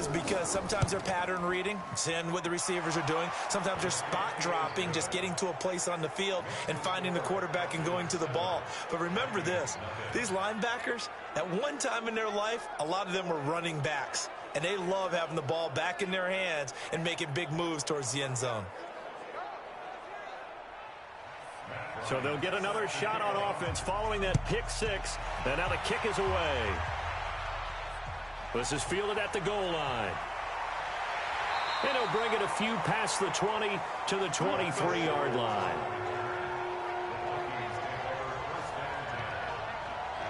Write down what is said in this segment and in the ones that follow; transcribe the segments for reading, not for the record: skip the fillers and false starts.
is because sometimes they're pattern reading, seeing what the receivers are doing. Sometimes they're spot dropping, just getting to a place on the field and finding the quarterback and going to the ball. But remember this, these linebackers, at one time in their life, a lot of them were running backs. And they love having the ball back in their hands and making big moves towards the end zone. So they'll get another shot on offense following that pick six. And now the kick is away. This is fielded at the goal line. And he'll bring it a few past the 20 to the 23-yard line.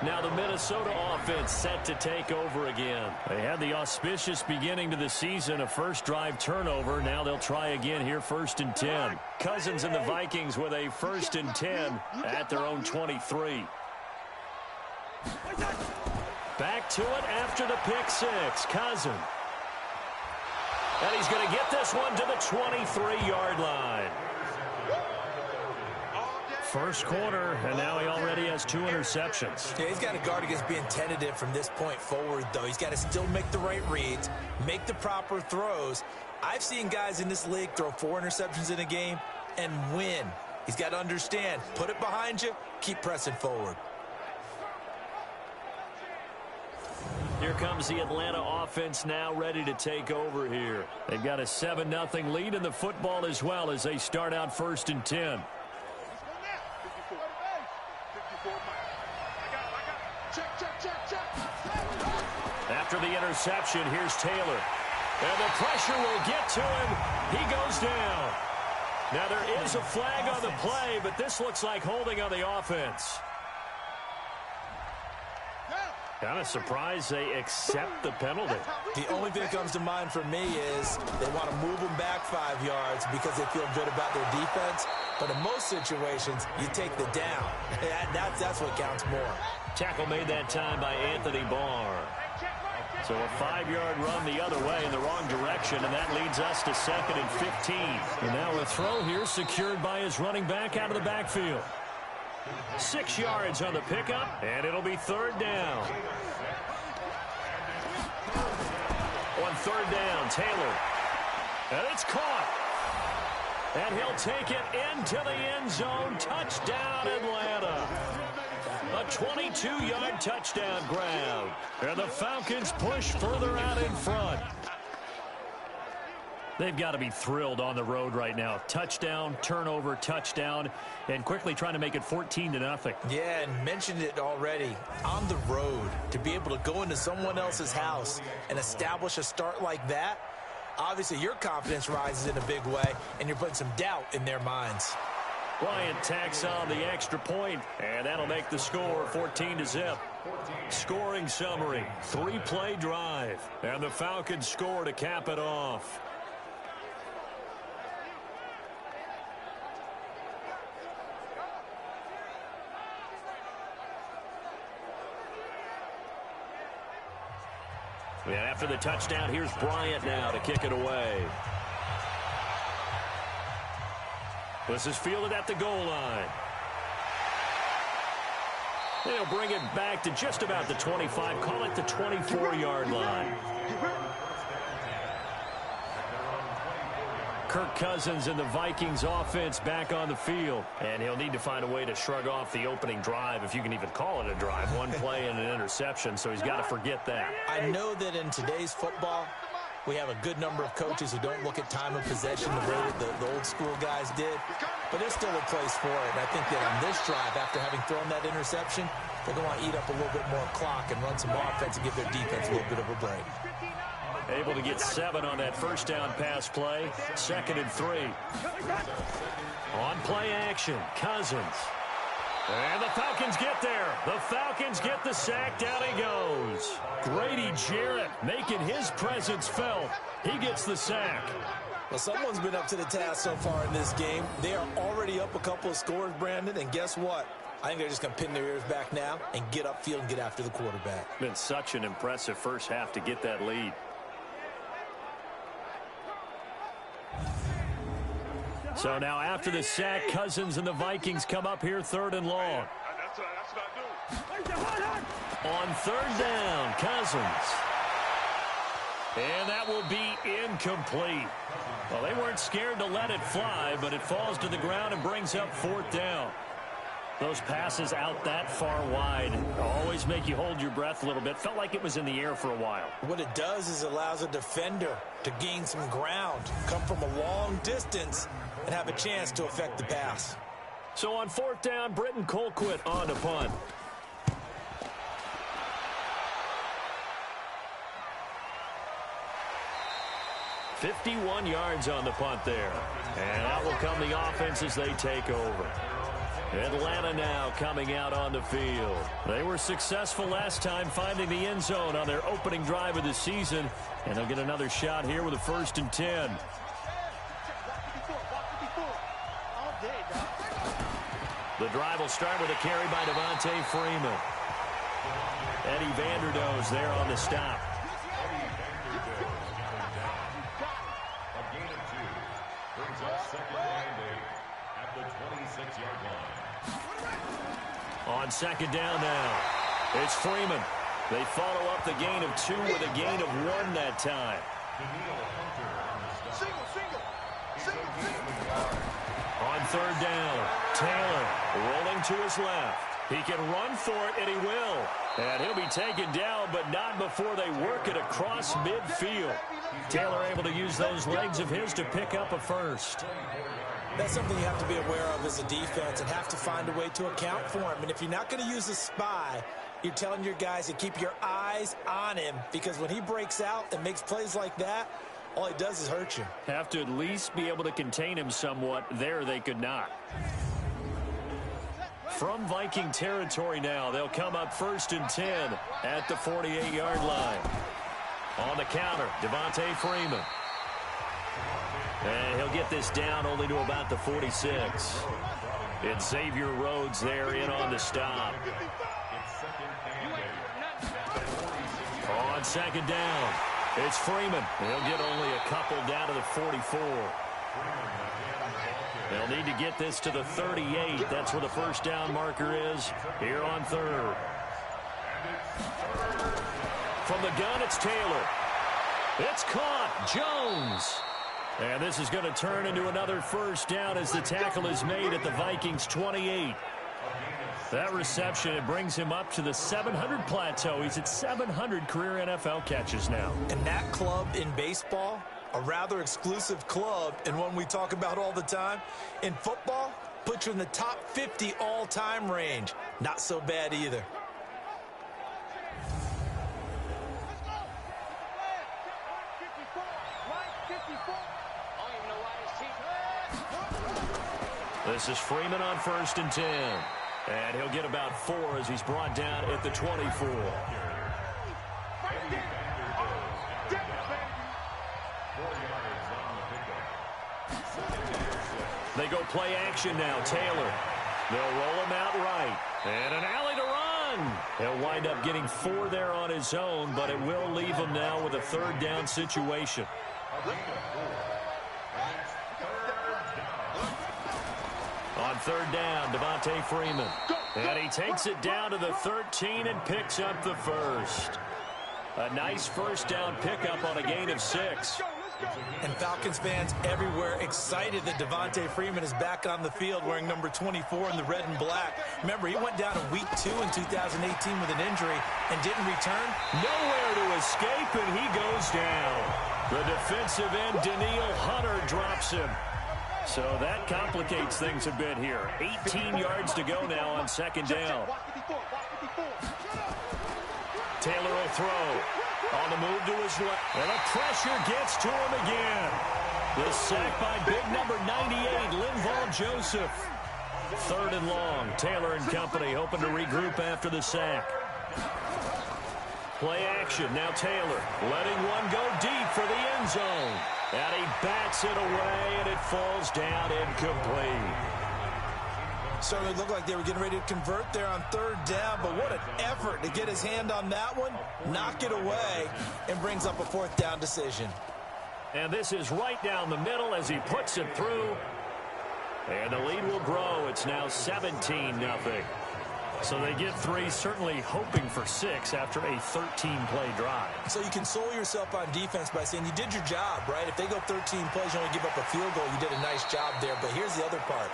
Now the Minnesota offense set to take over again. They had the auspicious beginning to the season, a first drive turnover. Now they'll try again here, 1st and 10. Cousins and the Vikings with a 1st and 10 at their own 23. Back to it after the pick six. Cousins. And he's going to get this one to the 23-yard line. First quarter, and now he already has 2 interceptions. Yeah, he's got to guard against being tentative from this point forward, though. He's got to still make the right reads, make the proper throws. I've seen guys in this league throw 4 interceptions in a game and win. He's got to understand, put it behind you, keep pressing forward. Here comes the Atlanta offense now ready to take over here. They've got a 7-0 lead in the football as well as they start out 1st and 10. After the interception, here's Taylor. And the pressure will get to him. He goes down. Now there is a flag on the play, but this looks like holding on the offense. Kind of surprised they accept the penalty. The only thing that comes to mind for me is they want to move them back 5 yards because they feel good about their defense. But in most situations, you take the down. That's what counts more. Tackle made that time by Anthony Barr. So a 5-yard run the other way in the wrong direction, and that leads us to 2nd and 15. And now a throw here secured by his running back out of the backfield. 6 yards on the pickup, and it'll be 3rd down. On 3rd down, Taylor. And it's caught. And he'll take it into the end zone. Touchdown, Atlanta. A 22-yard touchdown grab. And the Falcons push further out in front. They've got to be thrilled on the road right now. Touchdown, turnover, touchdown, and quickly trying to make it 14-0. Yeah, and mentioned it already. On the road, to be able to go into someone else's house and establish a start like that, obviously your confidence rises in a big way, and you're putting some doubt in their minds. Bryant tacks on the extra point, and that'll make the score 14-0. Scoring summary, 3-play drive, and the Falcons score to cap it off. And after the touchdown, here's Bryant now to kick it away. This is fielded at the goal line. They'll bring it back to just about the 25, call it the 24-yard line. Kirk Cousins and the Vikings offense back on the field. And he'll need to find a way to shrug off the opening drive, if you can even call it a drive. 1 play and an interception, so he's got to forget that. I know that in today's football, we have a good number of coaches who don't look at time of possession the way that the old school guys did. But there's still a place for it. And I think that on this drive, after having thrown that interception, they're going to want to eat up a little bit more clock and run some offense and give their defense a little bit of a break. Able to get 7 on that first down pass play. 2nd and 3. On play action, Cousins. And the Falcons get there. The Falcons get the sack. Down he goes. Grady Jarrett making his presence felt. He gets the sack. Well, someone's been up to the task so far in this game. They are already up a couple of scores, Brandon, and guess what? I think they're just going to pin their ears back now and get upfield and get after the quarterback. Been such an impressive first half to get that lead. So now after the sack, Cousins and the Vikings come up here 3rd and long. On 3rd down, Cousins. And that will be incomplete. Well, they weren't scared to let it fly, but it falls to the ground and brings up 4th down. Those passes out that far wide always make you hold your breath a little bit. Felt like it was in the air for a while. What it does is allows a defender to gain some ground, come from a long distance, and have a chance to affect the pass. So on 4th down, Britton Colquitt on to punt. .51 yards on the punt there. And out will come the offense as they take over. Atlanta now coming out on the field. They were successful last time finding the end zone on their opening drive of the season. And they'll get another shot here with a 1st and 10. The drive will start with a carry by Devontae Freeman. Eddie Vanderdoes there on the stop. On 2nd down now, it's Freeman. They follow up the gain of 2 with a gain of 1 that time. On 3rd down, Taylor rolling to his left. He can run for it, and he will. And he'll be taken down, but not before they work it across midfield. Taylor able to use those legs of his to pick up a 1st. That's something you have to be aware of as a defense and have to find a way to account for him. And if you're not going to use a spy, you're telling your guys to keep your eyes on him, because when he breaks out and makes plays like that, all he does is hurt you. Have to at least be able to contain him somewhat. There they could not. From Viking territory now, they'll come up 1st and 10 at the 48-yard line. On the counter, Devontae Freeman. And he'll get this down only to about the 46. It's Xavier Rhodes there in on the stop. On 2nd down, it's Freeman. He'll get only a couple down to the 44. They'll need to get this to the 38. That's where the 1st down marker is here on 3rd. From the gun, it's Taylor. It's caught. Jones. And this is going to turn into another 1st down as the tackle is made at the Vikings 28. That reception, it brings him up to the 700 plateau. He's at 700 career NFL catches now. And that club in baseball, a rather exclusive club and one we talk about all the time. In football, puts you in the top 50 all-time range. Not so bad either. This is Freeman on 1st and 10. And he'll get about 4 as he's brought down at the 24. They go play action now. Taylor. They'll roll him out right. And an alley to run. He'll wind up getting 4 there on his own, but it will leave him now with a 3rd down situation. On 3rd down, Devontae Freeman. And he takes it down to the 13 and picks up the 1st. A nice 1st down pickup on a gain of 6. And Falcons fans everywhere excited that Devontae Freeman is back on the field wearing number 24 in the red and black. Remember, he went down in week 2 in 2018 with an injury and didn't return. Nowhere to escape, and he goes down. The defensive end, Daniil Hunter, drops him. So that complicates things a bit here. 18 yards to go now on 2nd down. Taylor will throw. On the move to his left. And the pressure gets to him again. The sack by big number 98, Linval Joseph. 3rd and long. Taylor and company hoping to regroup after the sack. Play action. Now Taylor letting one go deep for the end zone. And he bats it away, and it falls down incomplete. Certainly looked like they were getting ready to convert there on 3rd down, but what an effort to get his hand on that one, knock it away, and brings up a 4th down decision. And this is right down the middle as he puts it through. And the lead will grow. It's now 17-0. So they get 3, certainly hoping for 6 after a 13-play drive. So you console yourself on defense by saying you did your job, right? If they go 13 plays, you only give up a field goal, you did a nice job there. But here's the other part.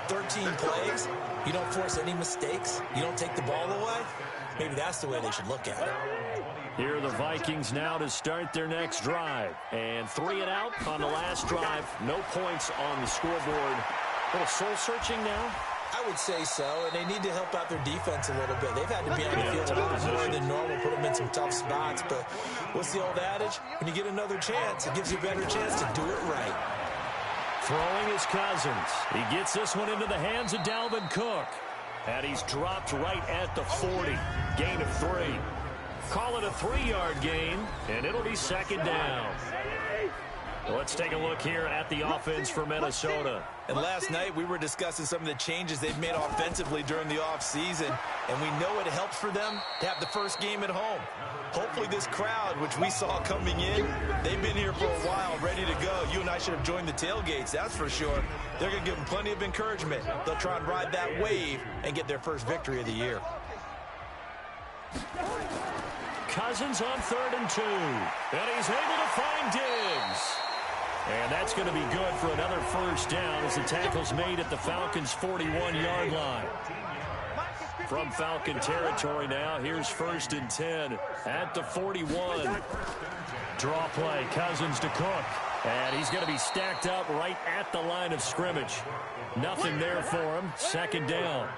13 plays, you don't force any mistakes, you don't take the ball away. Maybe that's the way they should look at it. Here are the Vikings now to start their next drive. And 3 and out on the last drive. No points on the scoreboard. A little soul-searching now? I would say so, and they need to help out their defense a little bit. They've had to be on the field a little bit more than normal, put them in some tough spots. But what's the old adage? When you get another chance, it gives you a better chance to do it right. Throwing is Cousins. He gets this one into the hands of Dalvin Cook. And he's dropped right at the 40. Gain of 3. Call it a 3-yard gain, and it'll be second down. Let's take a look here at the offense for Minnesota. And last night we were discussing some of the changes they've made offensively during the offseason, and we know it helps for them to have the first game at home. Hopefully this crowd, which we saw coming in, they've been here for a while, ready to go. You and I should have joined the tailgates, that's for sure. They're going to give them plenty of encouragement. They'll try and ride that wave and get their first victory of the year. Cousins on 3rd and 2. And he's able to find Diggs. And that's going to be good for another first down as the tackle's made at the Falcons' 41-yard line. From Falcon territory now, here's 1st and 10 at the 41. Draw play, Cousins to Cook. And he's going to be stacked up right at the line of scrimmage. Nothing there for him. Second down.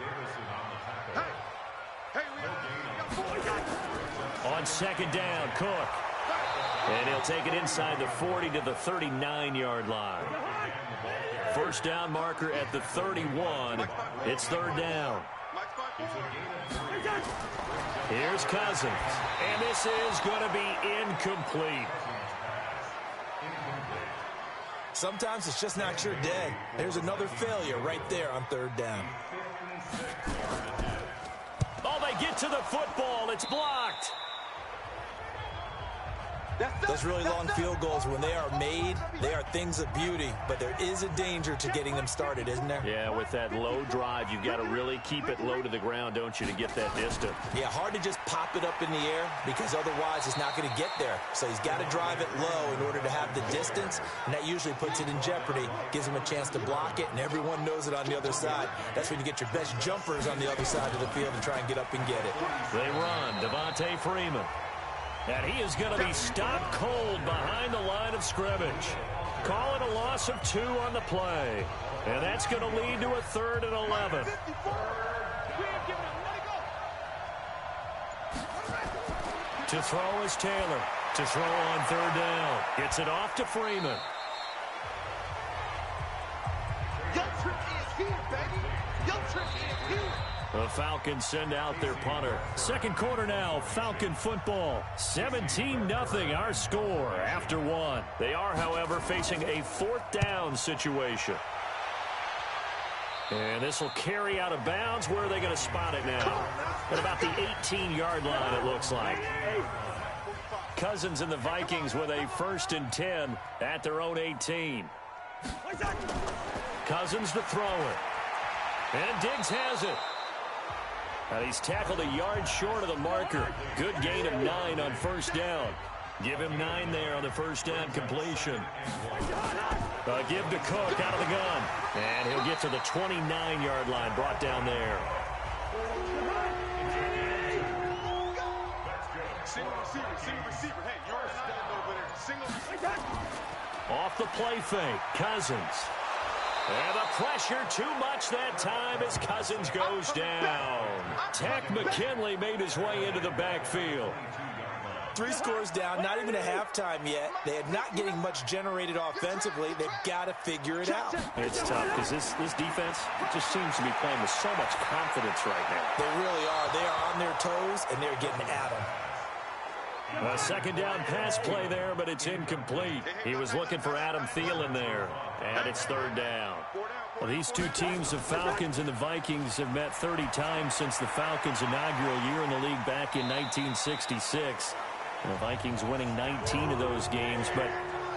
On second down, Cook. And he'll take it inside the 40 to the 39-yard line. First down marker at the 31. It's 3rd down. Here's Cousins. And this is going to be incomplete. Sometimes it's just not your day. There's another failure right there on 3rd down. Oh, they get to the football. It's blocked. Those really long field goals, when they are made, they are things of beauty, but there is a danger to getting them started, isn't there? Yeah, with that low drive, you've got to really keep it low to the ground, don't you, to get that distance. Yeah, hard to just pop it up in the air because otherwise it's not going to get there. So he's got to drive it low in order to have the distance, and that usually puts it in jeopardy, gives him a chance to block it, and everyone knows it on the other side. That's when you get your best jumpers on the other side of the field and try and get up and get it. They run. Devontae Freeman. And he is going to be stopped cold behind the line of scrimmage. Call it a loss of 2 on the play. And that's going to lead to a 3rd and 11. To throw is Taylor. To throw on 3rd down. Gets it off to Freeman. The Falcons send out their punter. Second quarter now, Falcon football. 17-0 our score after 1. They are, however, facing a 4th down situation. And this will carry out of bounds. Where are they going to spot it now? At about the 18-yard line, it looks like. Cousins and the Vikings with a 1st and 10 at their own 18. Cousins to throw it. And Diggs has it. And he's tackled a yard short of the marker. Good gain of 9 on 1st down. Give him 9 there on the 1st down completion. Give to Cook out of the gun. And he'll get to the 29-yard line, brought down there. Off the play fake, Cousins. And the pressure too much that time as Cousins goes down. Tack McKinley made his way into the backfield. 3 scores down, not even a halftime yet. They are not getting much generated offensively. They've got to figure it out. It's tough because this defense just seems to be playing with so much confidence right now. They really are. They are on their toes, and they're getting at them. A second down pass play there, but it's incomplete. He was looking for Adam Thielen there, and it's 3rd down. Well, these two teams, the Falcons and the Vikings, have met 30 times since the Falcons' inaugural year in the league back in 1966. And the Vikings winning 19 of those games, but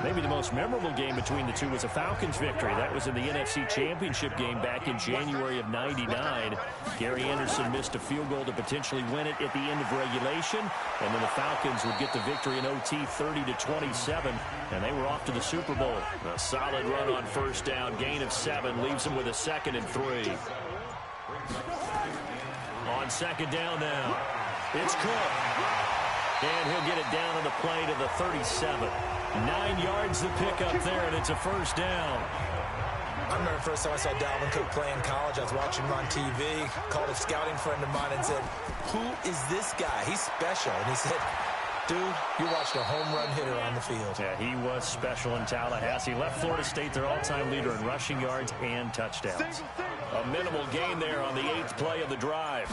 Maybe the most memorable game between the two was a Falcons victory. That was in the NFC Championship game back in January of '99. Gary Anderson missed a field goal to potentially win it at the end of regulation, and then the Falcons would get the victory in OT 30-27, and they were off to the Super Bowl. A solid run on first down, gain of 7, leaves them with a 2nd and 3. On second down now, it's Cook. And he'll get it down on the play to the 37. 9 yards to pick up there, and it's a first down. I remember the first time I saw Dalvin Cook play in college. I was watching him on TV, called a scouting friend of mine and said, "Who is this guy? He's special." And he said, "Dude, you watched a home run hitter on the field." Yeah, he was special in Tallahassee. Left Florida State their all-time leader in rushing yards and touchdowns. A minimal gain there on the 8th play of the drive.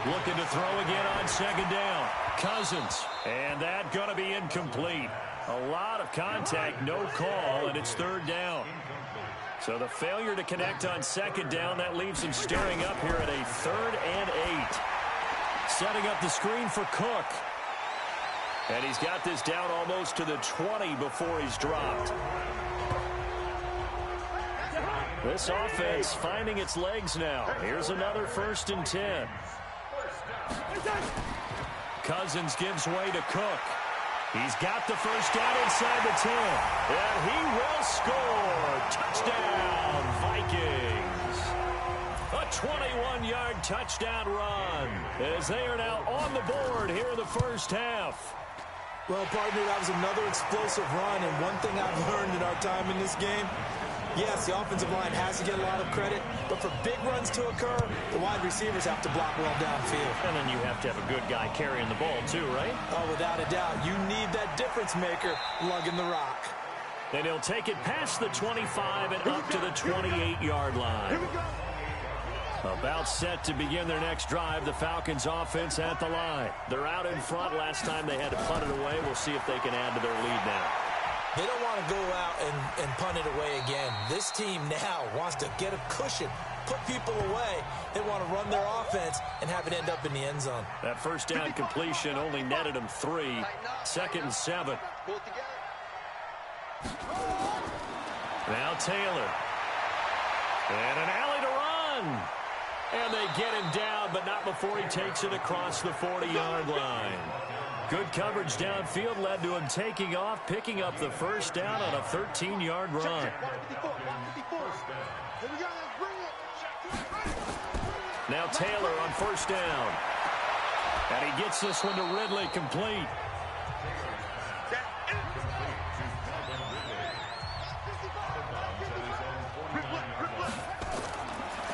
Looking to throw again on second down. Cousins. And that going to be incomplete. A lot of contact, no call, and it's third down. So the failure to connect on second down, that leaves him staring up here at a 3rd and 8. Setting up the screen for Cook. And he's got this down almost to the 20 before he's dropped. This offense finding its legs now. Here's another 1st and 10. Cousins gives way to Cook. He's got the first down inside the 10. And he will score. Touchdown, Vikings. A 21-yard touchdown run as they are now on the board here in the first half. Well, partner, that was another explosive run, and one thing I've learned in our time in this game, yes, the offensive line has to get a lot of credit, but for big runs to occur, the wide receivers have to block well downfield. And then you have to have a good guy carrying the ball too, right? Oh, without a doubt. You need that difference maker lugging the rock. And he'll take it past the 25 and up to the 28-yard line. About set to begin their next drive. The Falcons offense at the line. They're out in front. Last time they had to punt it away. We'll see if they can add to their lead now. They don't want to go out and punt it away again. This team now wants to get a cushion, put people away. They want to run their offense and have it end up in the end zone. That first down completion only netted them 3. 2nd and 7. Now Taylor. And an alley to run. And they get him down, but not before he takes it across the 40-yard line. Good coverage downfield led to him taking off, picking up the first down on a 13-yard run. Now Taylor on first down. And he gets this one to Ridley complete.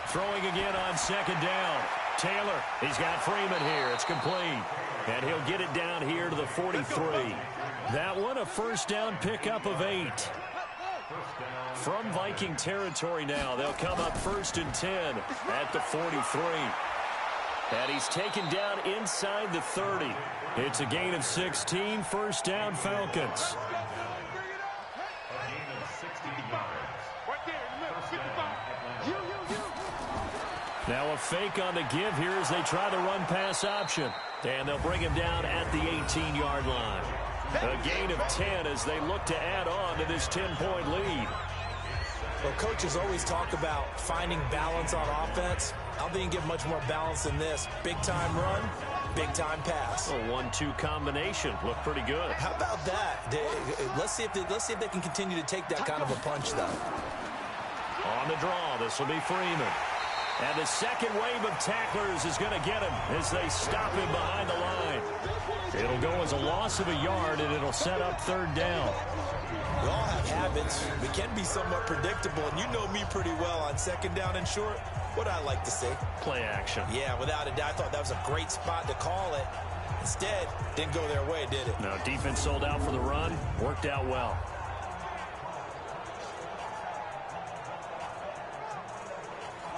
Throwing again on second down. Taylor, he's got Freeman here. It's complete. And he'll get it down here to the 43. That one a first down pickup of 8. From Viking territory now, they'll come up 1st and 10 at the 43. And he's taken down inside the 30. It's a gain of 16, first down Falcons. Now a fake on the give here as they try the run-pass option. And they'll bring him down at the 18-yard line. A gain of 10 as they look to add on to this 10-point lead. Well, coaches always talk about finding balance on offense. I don't think you get much more balance than this. Big-time run, big-time pass. A 1-2 combination. Looked pretty good. How about that? Let's see if they can continue to take that kind of a punch, though. On the draw, this will be Freeman. And the second wave of tacklers is going to get him as they stop him behind the line. It'll go as a loss of a yard, and it'll set up third down. We all have habits. We can be somewhat predictable, and you know me pretty well on second down and short. What I like to say? Play action. Yeah, without a doubt. I thought that was a great spot to call it. Instead, didn't go their way, did it? No, defense sold out for the run. Worked out well.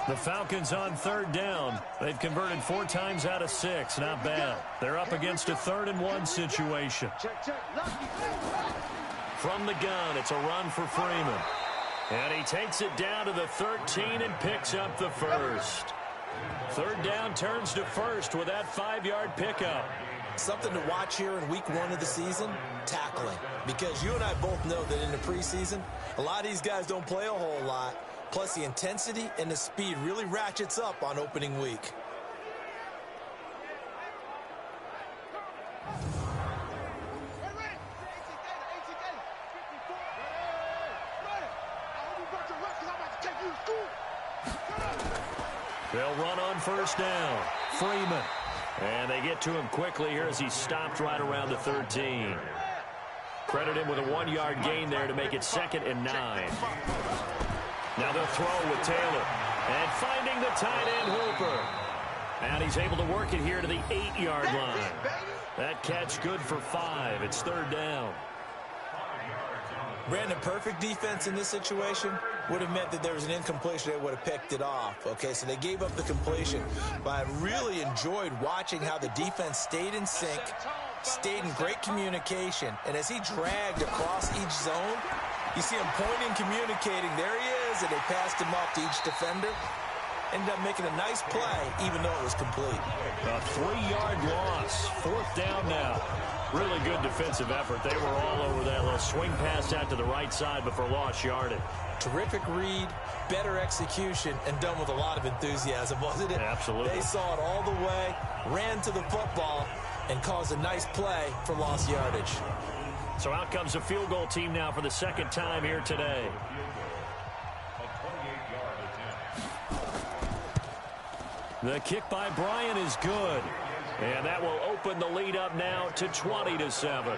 The Falcons on third down. They've converted 4 times out of 6. Not bad. They're up against a 3rd and 1 situation. From the gun, it's a run for Freeman. And he takes it down to the 13 and picks up the first. Third down turns to first with that 5-yard pickup. Something to watch here in week 1 of the season, tackling. Because you and I both know that in the preseason, a lot of these guys don't play a whole lot. Plus, the intensity and the speed really ratchets up on opening week. They'll run on first down. Freeman. And they get to him quickly here as he stopped right around the 13. Credit him with a 1-yard gain there to make it 2nd and 9. Now they'll throw with Taylor. And finding the tight end Hooper. And he's able to work it here to the 8-yard line. That catch good for 5. It's 3rd down. Brandon, perfect defense in this situation would have meant that there was an incompletion. They would have picked it off. Okay, so they gave up the completion. But I really enjoyed watching how the defense stayed in sync, stayed in great communication. And as he dragged across each zone, you see him pointing, communicating. There he is, and they passed him off to each defender. Ended up making a nice play, even though it was complete. A 3-yard loss. 4th down now. Really good defensive effort. They were all over that little swing pass out to the right side before lost yardage. Terrific read, better execution, and done with a lot of enthusiasm, wasn't it? Absolutely. They saw it all the way, ran to the football, and caused a nice play for lost yardage. So out comes the field goal team now for the 2nd time here today. The kick by Bryant is good. And that will open the lead up now to 20-7.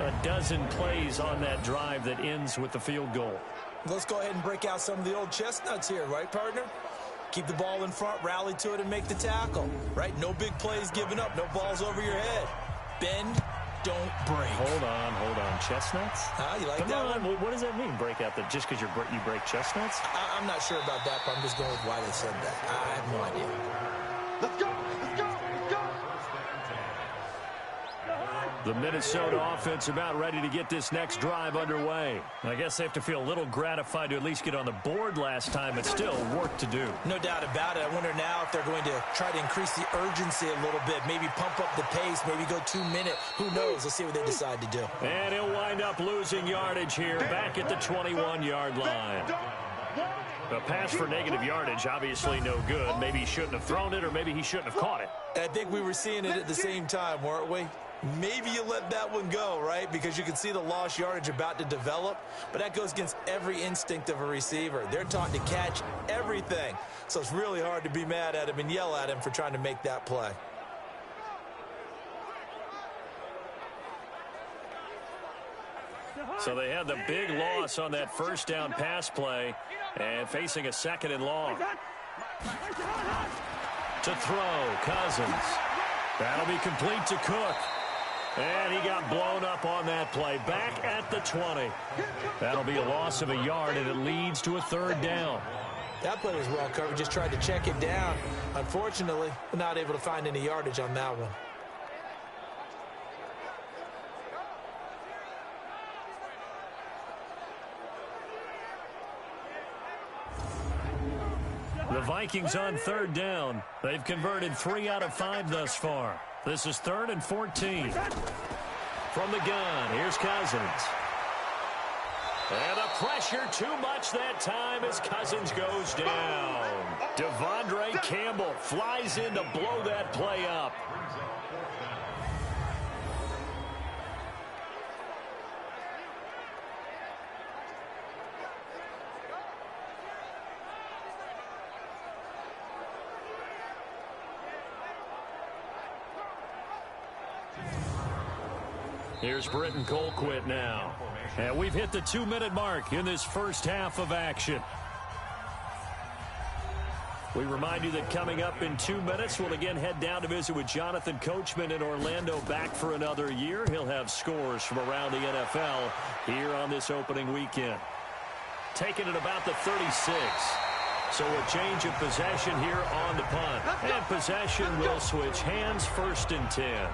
A dozen plays on that drive that ends with the field goal. Let's go ahead and break out some of the old chestnuts here, right, partner? Keep the ball in front, rally to it, and make the tackle, right? No big plays given up, no balls over your head. Bend, don't break. Hold on. Chestnuts? You like Come that on. one? What does that mean, break out? Just because you break chestnuts? I'm not sure about that, but I'm just going with why they said that. I have no idea. Let's go! The Minnesota offense about ready to get this next drive underway. I guess they have to feel a little gratified to at least get on the board last time, but still work to do. No doubt about it. I wonder now if they're going to try to increase the urgency a little bit, maybe pump up the pace, maybe go 2-minute. Who knows? Let's see what they decide to do. And he'll wind up losing yardage here back at the 21-yard line. A pass for negative yardage, obviously no good. Maybe he shouldn't have thrown it, or maybe he shouldn't have caught it. I think we were seeing it at the same time, weren't we? Maybe you let that one go, right? Because you can see the lost yardage about to develop. But that goes against every instinct of a receiver. They're taught to catch everything. So it's really hard to be mad at him and yell at him for trying to make that play. So they had the big loss on that 1st down pass play and facing a 2nd and long. To throw, Cousins. That'll be complete to Cook. And he got blown up on that play. Back at the 20. That'll be a loss of a yard, and it leads to a 3rd down. That play was well covered. Just tried to check it down. Unfortunately, not able to find any yardage on that one. The Vikings on 3rd down. They've converted 3 out of 5 thus far. This is 3rd and 14. From the gun, here's Cousins. And the pressure too much that time as Cousins goes down. Devondre Campbell flies in to blow that play up. Here's Britton Colquitt now. And we've hit the 2-minute mark in this first half of action. We remind you that coming up in 2 minutes, we'll again head down to visit with Jonathan Coachman in Orlando, back for another year. He'll have scores from around the NFL here on this opening weekend. Taking it about the 36. So a change of possession here on the punt. And possession will switch hands, 1st and 10.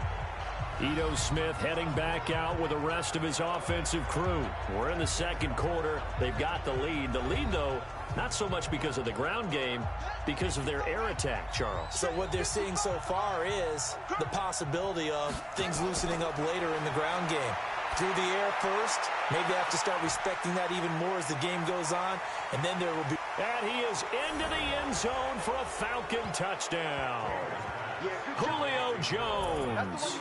Ito Smith heading back out with the rest of his offensive crew. We're in the second quarter. They've got the lead. The lead, though, not so much because of the ground game, because of their air attack, Charles. So what they're seeing so far is the possibility of things loosening up later in the ground game. Through the air first, maybe they have to start respecting that even more as the game goes on, and then there will be... And he is into the end zone for a Falcon touchdown. Julio Jones,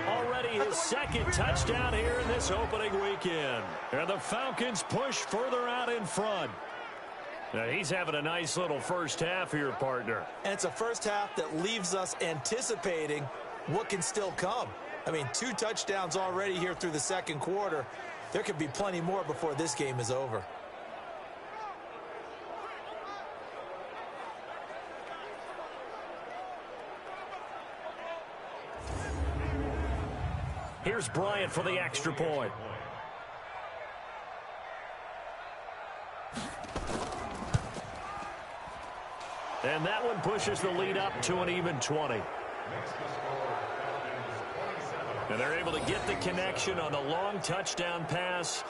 already his second touchdown here in this opening weekend. And the Falcons push further out in front. Now he's having a nice little first half here, partner. And it's a first half that leaves us anticipating what can still come. I mean, 2 touchdowns already here through the second quarter. There could be plenty more before this game is over. Here's Bryant for the extra point. And that one pushes the lead up to an even 20. And they're able to get the connection on the long touchdown pass.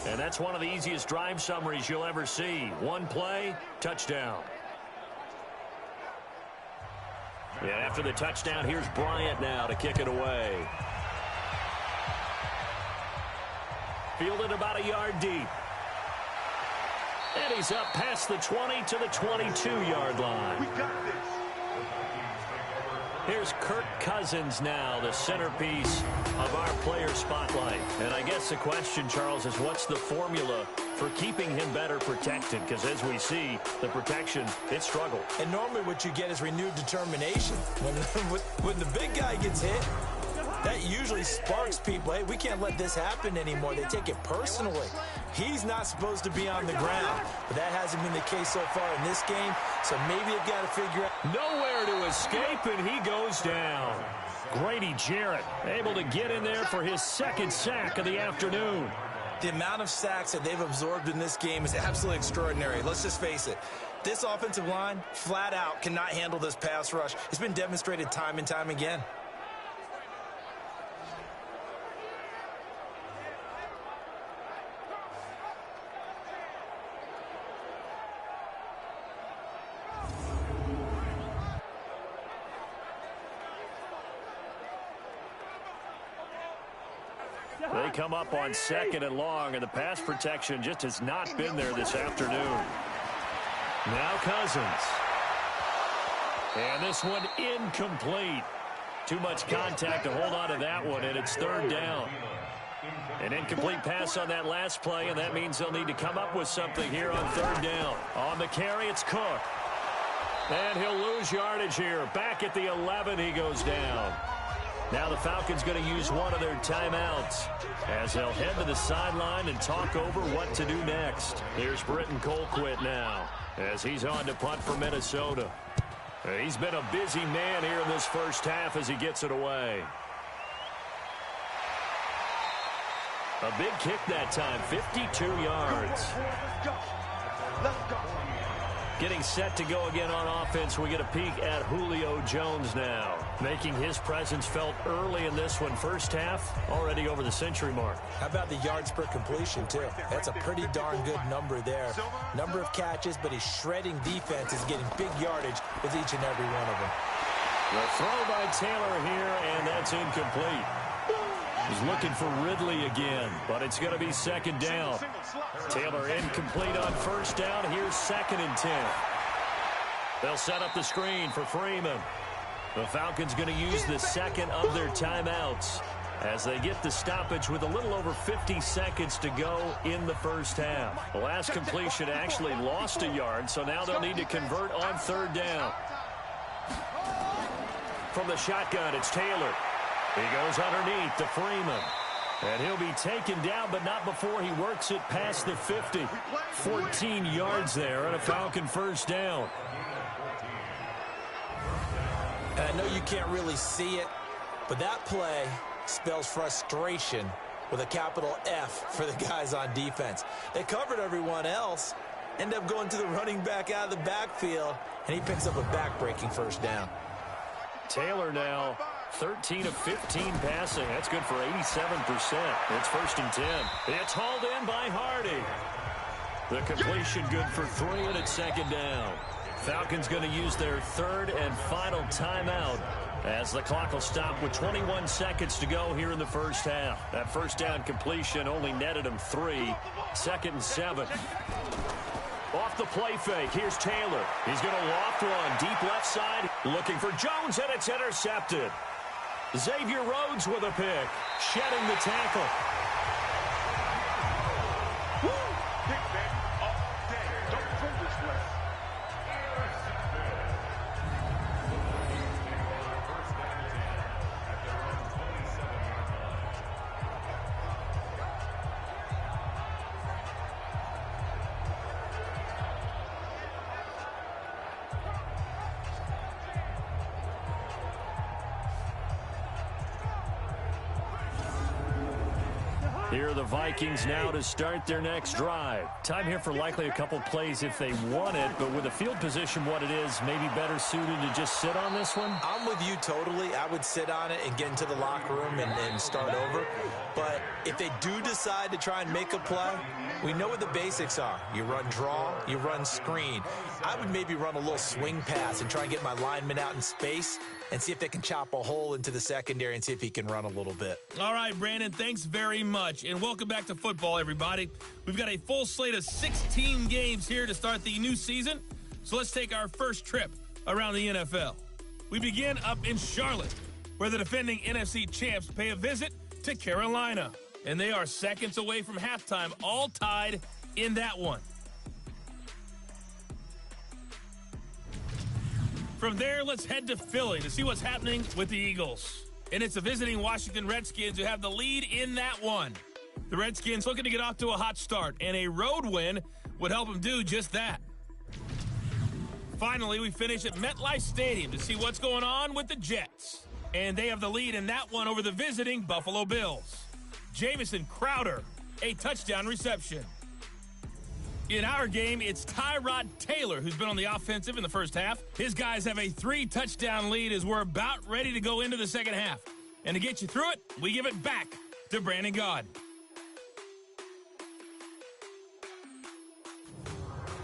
And that's one of the easiest drive summaries you'll ever see. One play, touchdown. And after the touchdown, here's Bryant now to kick it away. Fielded about a yard deep. And he's up past the 20 to the 22-yard line. We got this. Here's Kirk Cousins now, the centerpiece of our player spotlight. And I guess the question, Charles, is what's the formula for keeping him better protected? Because as we see, the protection, it struggled. And normally what you get is renewed determination. When the big guy gets hit, that usually sparks people. Hey, we can't let this happen anymore. They take it personally. He's not supposed to be on the ground, but that hasn't been the case so far in this game, so maybe they've got to figure out. Nowhere to escape, and he goes down. Grady Jarrett able to get in there for his second sack of the afternoon. The amount of sacks that they've absorbed in this game is absolutely extraordinary. Let's just face it. This offensive line, flat out, cannot handle this pass rush. It's been demonstrated time and time again. They come up on second and long, and the pass protection just has not been there this afternoon. Now Cousins. And this one incomplete. Too much contact to hold on to that one, and it's third down. An incomplete pass on that last play, and that means they'll need to come up with something here on third down. On the carry, it's Cook. And he'll lose yardage here. Back at the 11, he goes down. Now the Falcons going to use one of their timeouts as they'll head to the sideline and talk over what to do next. Here's Britton Colquitt now as he's on to punt for Minnesota. He's been a busy man here in this first half as he gets it away. A big kick that time, 52 yards. Let's go. Getting set to go again on offense, we get a peek at Julio Jones now. Making his presence felt early in this one. First half, already over the century mark. How about the yards per completion, too? That's a pretty darn good number there. Number of catches, but he's shredding defenses, getting big yardage with each and every one of them. The throw by Taylor here, and that's incomplete. He's looking for Ridley again, but it's going to be second down. Taylor incomplete on first down. Here's second and 10. They'll set up the screen for Freeman. The Falcons going to use the second of their timeouts as they get the stoppage with a little over 50 seconds to go in the first half. The last completion actually lost a yard, so now they'll need to convert on third down. From the shotgun, it's Taylor. He goes underneath to Freeman. And he'll be taken down, but not before he works it past the 50. 14 yards there and a Falcon first down. And I know you can't really see it, but that play spells frustration with a capital F for the guys on defense. They covered everyone else, end up going to the running back out of the backfield, and he picks up a back-breaking first down. Taylor now 13 of 15 passing. That's good for 87%. It's 1st and 10. It's hauled in by Hardy. The completion good for 3, and it's 2nd down. Falcons going to use their 3rd and final timeout as the clock will stop with 21 seconds to go here in the first half. That first down completion only netted him 3. 2nd and 7. Off the play fake, here's Taylor. He's going to loft one, deep left side, looking for Jones, and it's intercepted. Xavier Rhodes with a pick, shedding the tackle. Big man up there. Don't throw this way. Here are the Vikings now to start their next drive. Time here for likely a couple plays if they want it, but with the field position what it is, maybe better suited to just sit on this one? I'm with you totally. I would sit on it and get into the locker room and start over. But if they do decide to try and make a play, we know what the basics are. You run draw, you run screen. I would maybe run a little swing pass and try and get my lineman out in space and see if they can chop a hole into the secondary and see if he can run a little bit. All right, Brandon, thanks very much. And welcome back to football, everybody. We've got a full slate of 16 games here to start the new season. So let's take our first trip around the NFL. We begin up in Charlotte, where the defending NFC champs pay a visit to Carolina. And they are seconds away from halftime, all tied in that one. From there, let's head to Philly to see what's happening with the Eagles. And it's the visiting Washington Redskins who have the lead in that one. The Redskins looking to get off to a hot start, and a road win would help them do just that. Finally, we finish at MetLife Stadium to see what's going on with the Jets. And they have the lead in that one over the visiting Buffalo Bills. Jamison Crowder, a touchdown reception. In our game, it's Tyrod Taylor who's been on the offensive in the first half. His guys have a 3-touchdown lead as we're about ready to go into the second half. And to get you through it, we give it back to Brandon Gaud.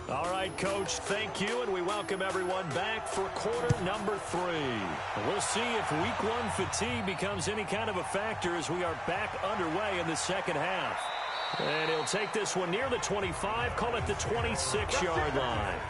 All right, Coach, thank you, and we welcome everyone back for quarter number 3. We'll see if week 1 fatigue becomes any kind of a factor as we are back underway in the second half. And he'll take this one near the 25, call it the 26-yard line.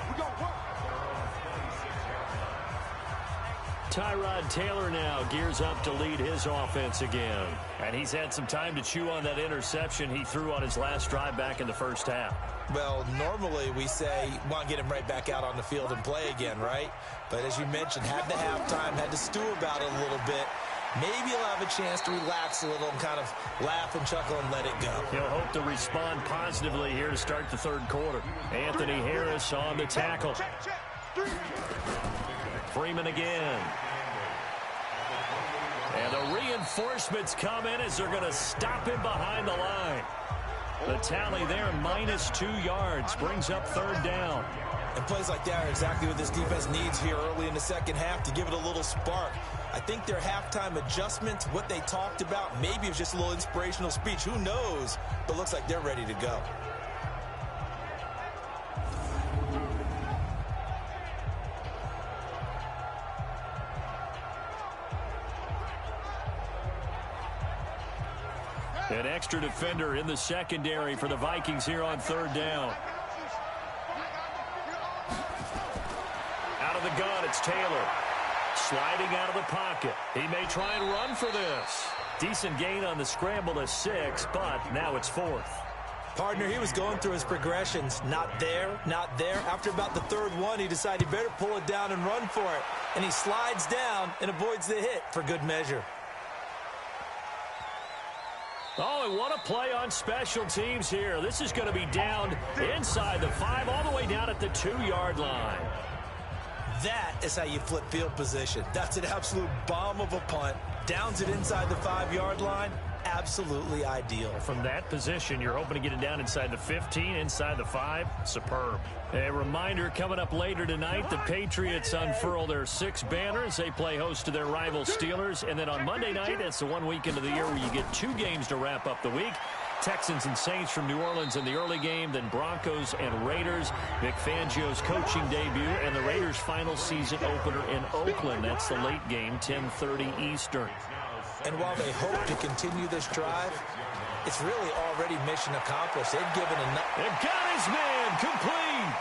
Tyrod Taylor now gears up to lead his offense again. And he's had some time to chew on that interception he threw on his last drive back in the first half. Well, normally we say, want to get him right back out on the field and play again, right? But as you mentioned, had the halftime, had to stew about it a little bit. Maybe he'll have a chance to relax a little and kind of laugh and chuckle and let it go. He'll hope to respond positively here to start the third quarter. Anthony Harris on the tackle. Freeman again. And the reinforcements come in as they're going to stop him behind the line. The tally there, -2 yards, brings up third down. And plays like that are exactly what this defense needs here early in the second half to give it a little spark. I think their halftime adjustments, what they talked about, maybe it was just a little inspirational speech. Who knows? But looks like they're ready to go. An extra defender in the secondary for the Vikings here on third down. Out of the gun, it's Taylor. Sliding out of the pocket. He may try and run for this. Decent gain on the scramble to 6, but now it's 4th. Partner, he was going through his progressions. Not there, not there. After about the third one, he decided he better pull it down and run for it. And he slides down and avoids the hit for good measure. Oh, and what a play on special teams here. This is going to be down inside the 5, all the way down at the 2-yard line. That is how you flip field position. That's an absolute bomb of a punt. Downs it inside the 5-yard line. absolutely ideal. From that position, you're hoping to get it down inside the 15, inside the 5. Superb. A reminder, coming up later tonight, the Patriots unfurl their 6 banners. They play host to their rival Steelers. And then on Monday night, it's the one weekend of the year where you get 2 games to wrap up the week. Texans and Saints from New Orleans in the early game, then Broncos and Raiders. Vic Fangio's coaching debut, and the Raiders' final season opener in Oakland. That's the late game, 10:30 Eastern. And while they hope to continue this drive, it's really already mission accomplished. They've given enough. They've got his man complete.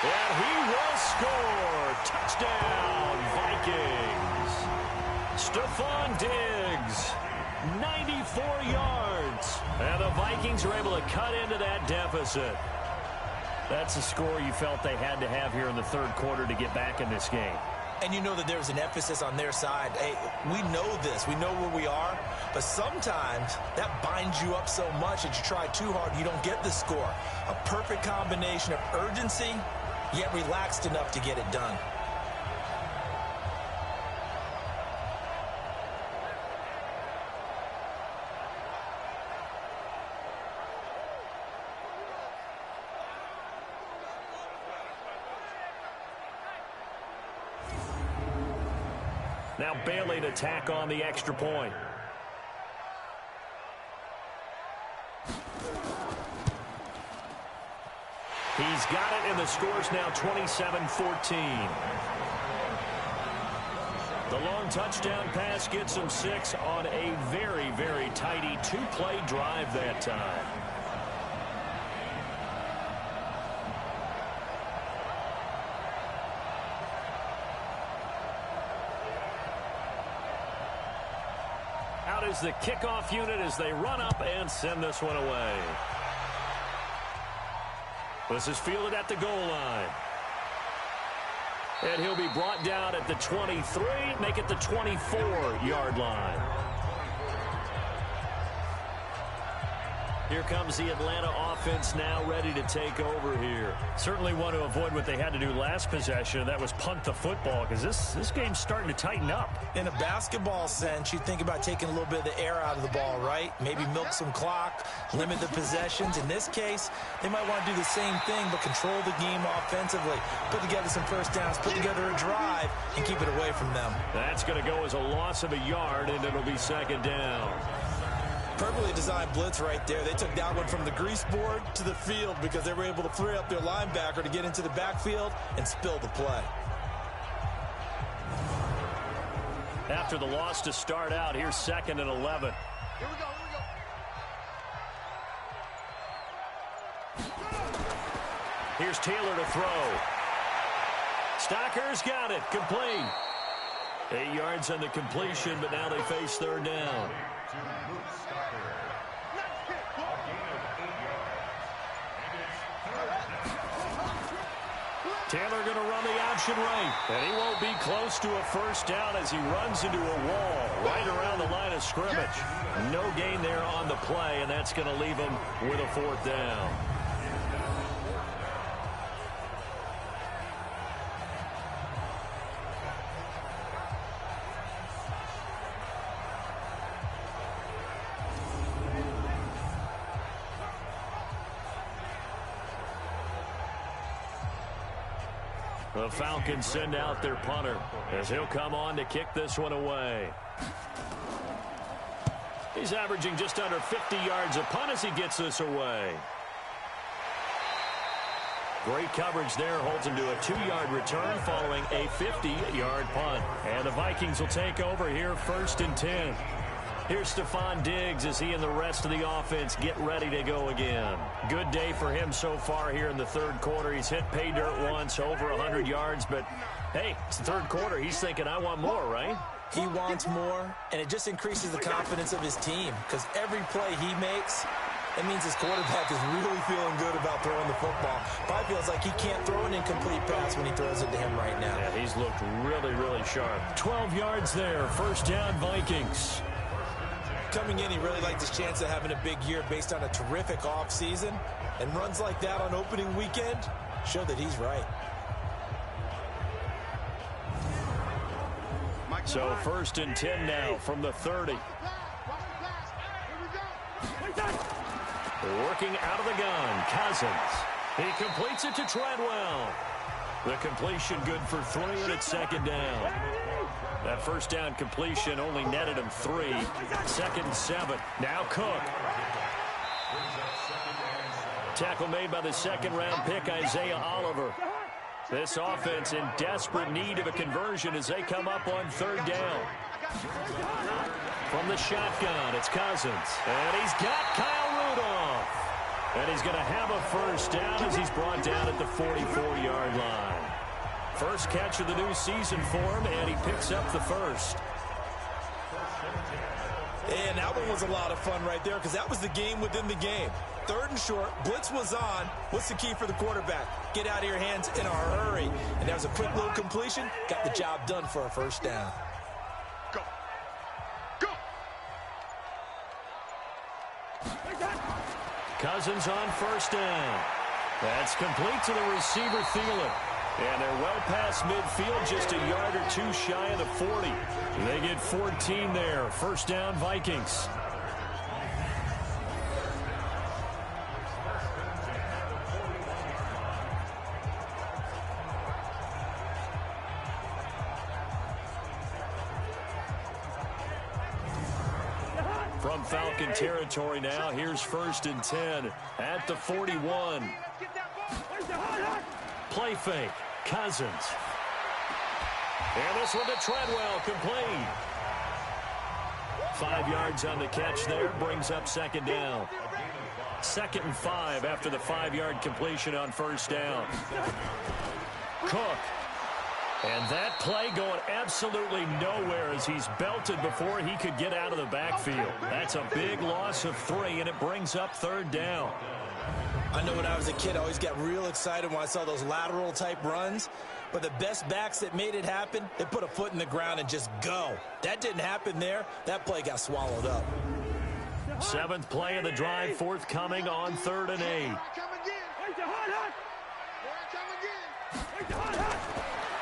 And he will score. Touchdown, Vikings. Stephon Diggs, 94 yards. And the Vikings are able to cut into that deficit. That's a score you felt they had to have here in the third quarter to get back in this game. And you know that there's an emphasis on their side. Hey, we know this. We know where we are. But sometimes that binds you up so much that you try too hard, you don't get the score. A perfect combination of urgency, yet relaxed enough to get it done. Now Bailey to tack on the extra point. He's got it, and the score's now 27-14. The long touchdown pass gets him 6 on a very, very tidy 2-play drive that time. Out is the kickoff unit as they run up and send this one away. This is fielded at the goal line. And he'll be brought down at the 23, make it the 24-yard line. Here comes the Atlanta offense now ready to take over here. Certainly want to avoid what they had to do last possession. That was punt the football, because this game's starting to tighten up. In a basketball sense, you think about taking a little bit of the air out of the ball, right? Maybe milk some clock, limit the possessions. In this case, they might want to do the same thing, but control the game offensively. Put together some first downs, put together a drive, and keep it away from them. That's going to go as a loss of a yard, and it'll be second down. Perfectly designed blitz right there. They took that one from the grease board to the field because they were able to free up their linebacker to get into the backfield and spill the play. After the loss to start out, here's 2nd and 11. Here we go. Here's Taylor to throw. Stocker's got it. Complete. 8 yards on the completion, but now they face third down. Taylor going to run the option right. And he won't be close to a first down as he runs into a wall right around the line of scrimmage. No gain there on the play, and that's going to leave him with a 4th down. The Falcons send out their punter as he'll come on to kick this one away. He's averaging just under 50 yards a punt as he gets this away. Great coverage there, holds him to a 2-yard return following a 50-yard punt. And the Vikings will take over here 1st and 10. Here's Stephon Diggs as he and the rest of the offense get ready to go again. Good day for him so far here in the third quarter. He's hit pay dirt once, over 100 yards, but hey, it's the third quarter. He's thinking, I want more, right? He wants more, and it just increases the confidence of his team because every play he makes, it means his quarterback is really feeling good about throwing the football. Probably feels like he can't throw an incomplete pass when he throws it to him right now. Yeah, he's looked really, really sharp. 12 yards there, first down Vikings. Coming in, he really liked his chance of having a big year based on a terrific offseason. And runs like that on opening weekend show that he's right. So 1st and 10 now from the 30. Working out of the gun, Cousins. He completes it to Treadwell. The completion good for 3, and it's 2nd down. That 1st down completion only netted him 3. 2nd and 7. Now Cook. Tackle made by the 2nd-round pick, Isaiah Oliver. This offense in desperate need of a conversion as they come up on 3rd down. From the shotgun, it's Cousins. And he's got Kyle Rudolph. And he's going to have a 1st down as he's brought down at the 44-yard line. First catch of the new season for him, and he picks up the 1st. And that one was a lot of fun right there because that was the game within the game. 3rd and short, blitz was on. What's the key for the quarterback? Get out of your hands in a hurry. And that was a quick little completion. Got the job done for a 1st down. Go. Go. Cousins on 1st down. That's complete to the receiver, Thielen. And they're well past midfield, just a yard or 2 shy of the 40. They get 14 there. 1st down, Vikings. From Falcon territory now, here's 1st and 10 at the 41. Play fake, Cousins. And this one to Treadwell, complete. 5 yards on the catch there, brings up 2nd down. 2nd and 5 after the 5-yard completion on 1st down. Cook. And that play going absolutely nowhere as he's belted before he could get out of the backfield. That's a big loss of 3, and it brings up 3rd down. I know when I was a kid, I always got real excited when I saw those lateral-type runs. But the best backs that made it happen, they put a foot in the ground and just go. That didn't happen there. That play got swallowed up. 7th play of the drive, forthcoming on 3rd and 8.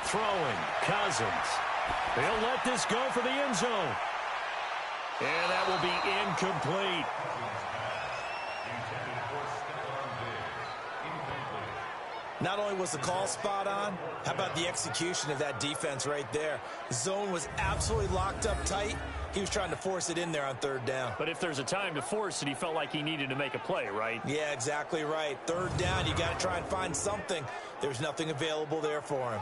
Throwing, Cousins. He'll let this go for the end zone. And that will be incomplete. Not only was the call spot on, how about the execution of that defense right there? The zone was absolutely locked up tight. He was trying to force it in there on 3rd down. But if there's a time to force it, he felt like he needed to make a play, right? Yeah, exactly right. 3rd down, you got to try and find something. There's nothing available there for him.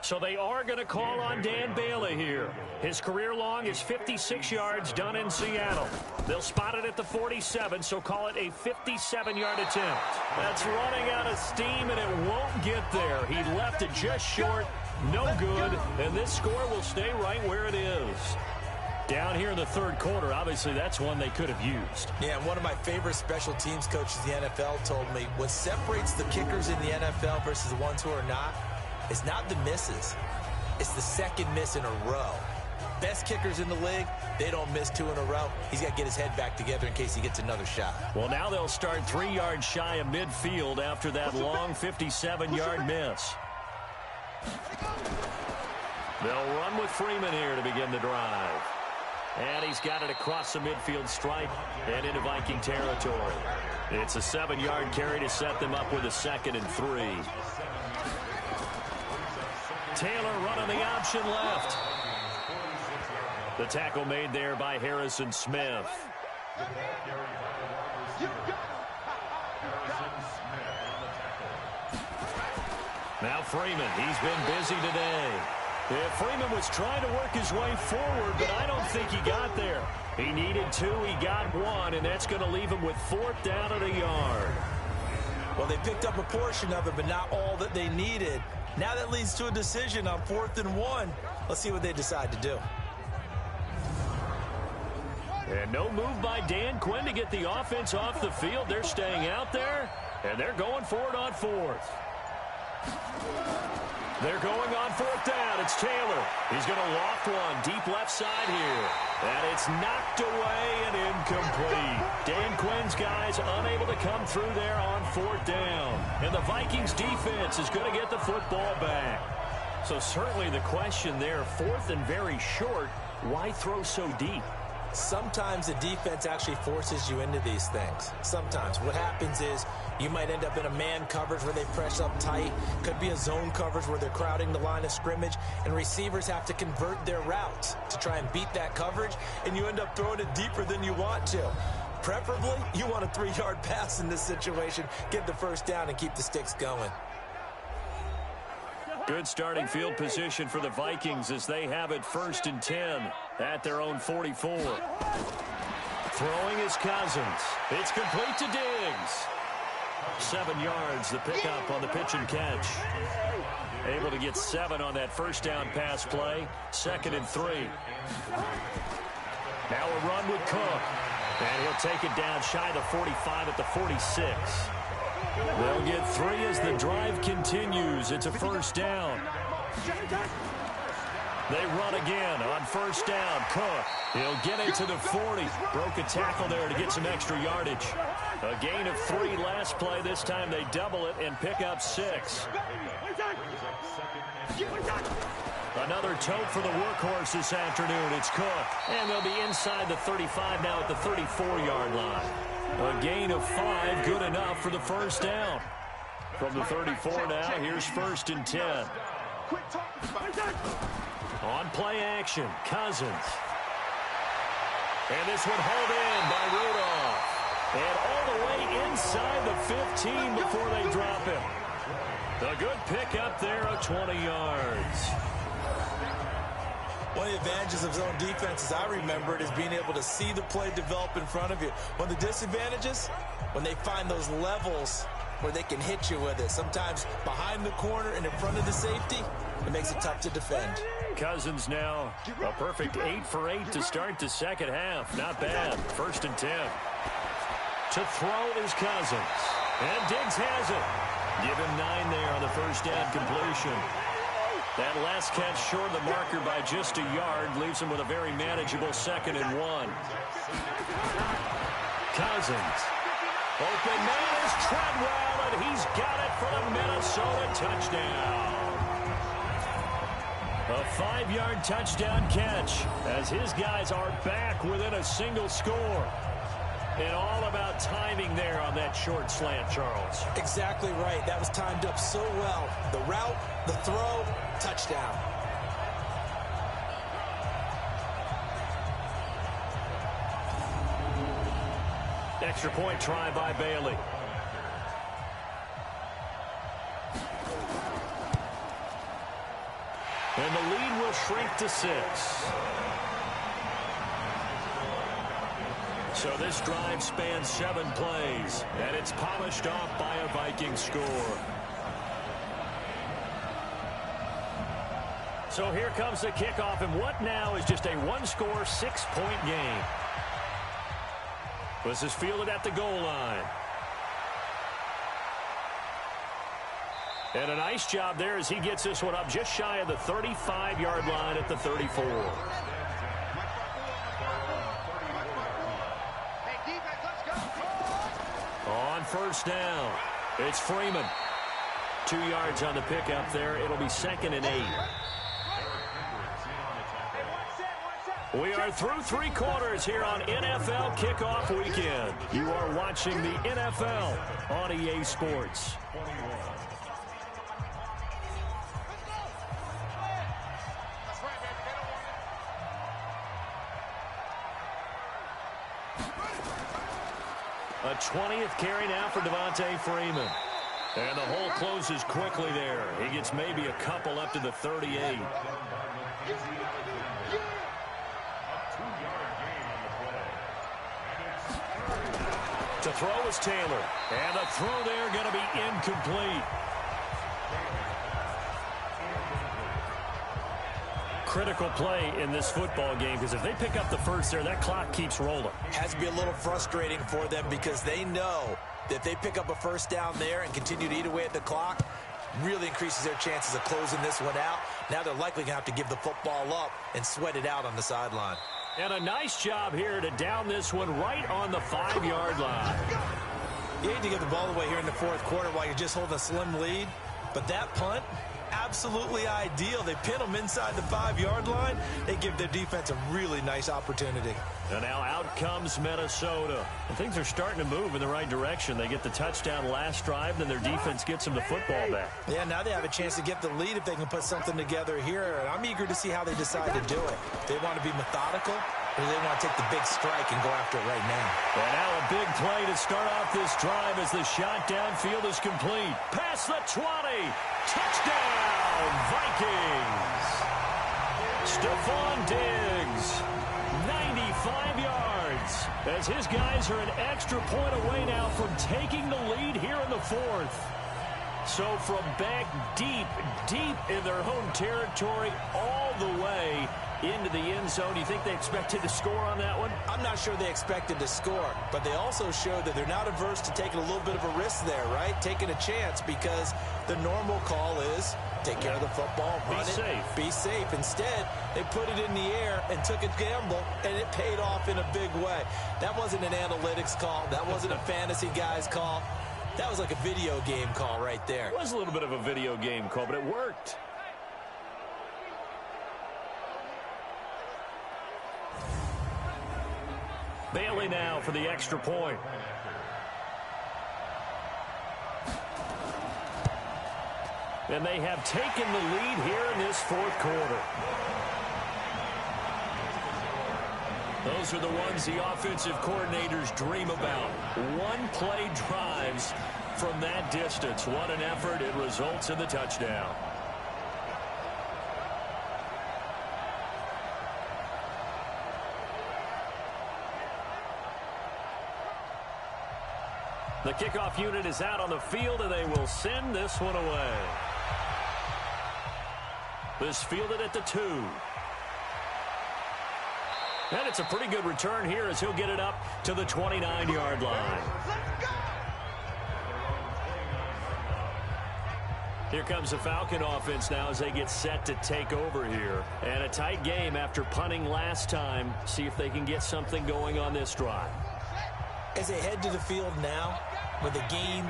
So they are going to call on Dan Bailey here. His career long is 56 yards done in Seattle. They'll spot it at the 47, so call it a 57-yard attempt. That's running out of steam, and it won't get there. He left it just short, no good, and this score will stay right where it is. Down here in the 3rd quarter, obviously that's one they could have used. Yeah, one of my favorite special teams coaches in the NFL told me what separates the kickers in the NFL versus the ones who are not, it's not the misses. It's the 2nd miss in a row. Best kickers in the league, they don't miss 2 in a row. He's got to get his head back together in case he gets another shot. Well, now they'll start 3 yards shy of midfield after that long 57-yard miss. They'll run with Freeman here to begin the drive. And he's got it across the midfield stripe and into Viking territory. It's a 7-yard carry to set them up with a 2nd and 3. Taylor running the option left. The tackle made there by Harrison Smith. Now Freeman, he's been busy today. Yeah, Freeman was trying to work his way forward, but I don't think he got there. He needed 2, he got 1, and that's going to leave him with 4th down at a yard. Well, they picked up a portion of it, but not all that they needed. Now that leads to a decision on 4th and 1. Let's see what they decide to do. And no move by Dan Quinn to get the offense off the field. They're staying out there, and they're going for it on 4th. They're going on fourth down. It's Taylor. He's going to loft one deep left side here. And it's knocked away and incomplete. Dan Quinn's guys unable to come through there on fourth down. And the Vikings defense is going to get the football back. So certainly the question there, fourth and very short, why throw so deep? Sometimes the defense actually forces you into these things. Sometimes. What happens is you might end up in a man coverage where they press up tight. Could be a zone coverage where they're crowding the line of scrimmage, and receivers have to convert their routes to try and beat that coverage, and you end up throwing it deeper than you want to. Preferably, you want a 3-yard pass in this situation. Get the first down and keep the sticks going. Good starting field position for the Vikings as they have it 1st and 10 at their own 44. Throwing is Cousins. It's complete to Diggs. 7 yards, the pickup on the pitch and catch. Able to get 7 on that first down pass play. 2nd and 3. Now a run with Cook. And he'll take it down shy of the 45 at the 46. They'll get 3 as the drive continues. It's a first down. They run again on first down. Cook, he'll get it to the 40. Broke a tackle there to get some extra yardage. A gain of 3 last play. This time they double it and pick up 6. Another tote for the workhorse this afternoon. It's Cook. And they'll be inside the 35 now at the 34-yard line. A gain of 5, good enough for the first down. From the 34 now, here's 1st and 10. On play action, Cousins. And this one hauled in by Rudolph. And all the way inside the 15 before they drop him. A good pickup there of 20 yards. One of the advantages of zone defense, as I remember it, is being able to see the play develop in front of you. One of the disadvantages, when they find those levels where they can hit you with it. Sometimes behind the corner and in front of the safety, it makes it tough to defend. Cousins now a perfect 8 for 8 to start the second half. Not bad. 1st and 10. To throw is Cousins. And Diggs has it. Give him 9 there on the first down completion. That last catch short of the marker by just a yard leaves him with a very manageable 2nd and 1. Cousins. Open man is Treadwell, and he's got it for the Minnesota touchdown. A 5-yard touchdown catch as his guys are back within a single score. And all about timing there on that short slant, Charles. Exactly right. That was timed up so well. The route, the throw, touchdown. Extra point try by Bailey. And the lead will shrink to 6. So this drive spans 7 plays, and it's polished off by a Viking score. So here comes the kickoff, and what now is just a 1-score, 6-point game. This is fielded at the goal line. And a nice job there as he gets this one up just shy of the 35-yard line at the 34. On first down, it's Freeman. 2 yards on the pickup there. It'll be 2nd and 8. We are through 3 quarters here on NFL Kickoff Weekend. You are watching the NFL on EA Sports. A 20th carry now for Devontae Freeman. And the hole closes quickly there. He gets maybe a couple up to the 38. To throw is Taylor. And the throw there going to be incomplete. Critical play in this football game, because if they pick up the first there, that clock keeps rolling. Has to be a little frustrating for them because they know that if they pick up a first down there and continue to eat away at the clock, really increases their chances of closing this one out. Now they're likely going to have to give the football up and sweat it out on the sideline. And a nice job here to down this one right on the 5-yard line. You hate to give the ball away here in the fourth quarter while you're just holding a slim lead, but that punt, absolutely ideal. They pin them inside the 5-yard line. They give their defense a really nice opportunity. And now out comes Minnesota. And things are starting to move in the right direction. They get the touchdown last drive, then their defense gets them the football back. Yeah, now they have a chance to get the lead if they can put something together here. And I'm eager to see how they decide to do it. They want to be methodical, or they want to take the big strike and go after it right now. And now a big play to start off this drive as the shot downfield is complete. Past the 20. Touchdown, Vikings. Stephon Diggs, 95 yards, as his guys are an extra point away now from taking the lead here in the fourth. So from back deep in their home territory all the way into the end zone. Do you think they expected to score on that one? I'm not sure they expected to score, but they also showed that they're not averse to taking a little bit of a risk there, right? Taking a chance, because the normal call is take care of the football, run it, be safe. Instead, they put it in the air and took a gamble, and it paid off in a big way. That wasn't an analytics call. That wasn't a fantasy guy's call. That was like a video game call right there. It was a little bit of a video game call, but it worked. Bailey now for the extra point. And they have taken the lead here in this fourth quarter. Those are the ones the offensive coordinators dream about. One-play drives from that distance. What an effort. It results in the touchdown. The kickoff unit is out on the field, and they will send this one away. This fielded at the 2. And it's a pretty good return here as he'll get it up to the 29-yard line. Here comes the Falcon offense now as they get set to take over here. And a tight game after punting last time. See if they can get something going on this drive. As they head to the field now, with the game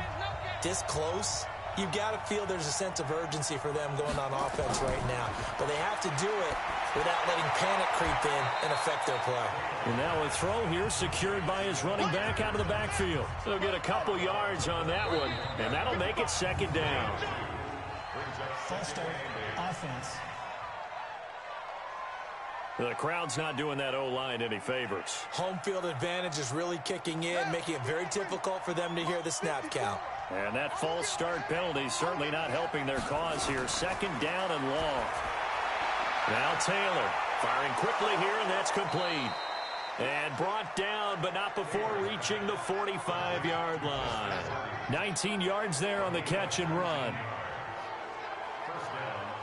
this close, you've got to feel there's a sense of urgency for them going on offense right now. But they have to do it without letting panic creep in and affect their play. And now a throw here secured by his running back out of the backfield. They'll get a couple yards on that one, and that'll make it second down. False start, offense. The crowd's not doing that O-line any favors. Home field advantage is really kicking in, making it very difficult for them to hear the snap count. And that false start penalty certainly not helping their cause here. Second down and long. Now Taylor firing quickly here, and that's complete. And brought down, but not before reaching the 45-yard line. 19 yards there on the catch and run.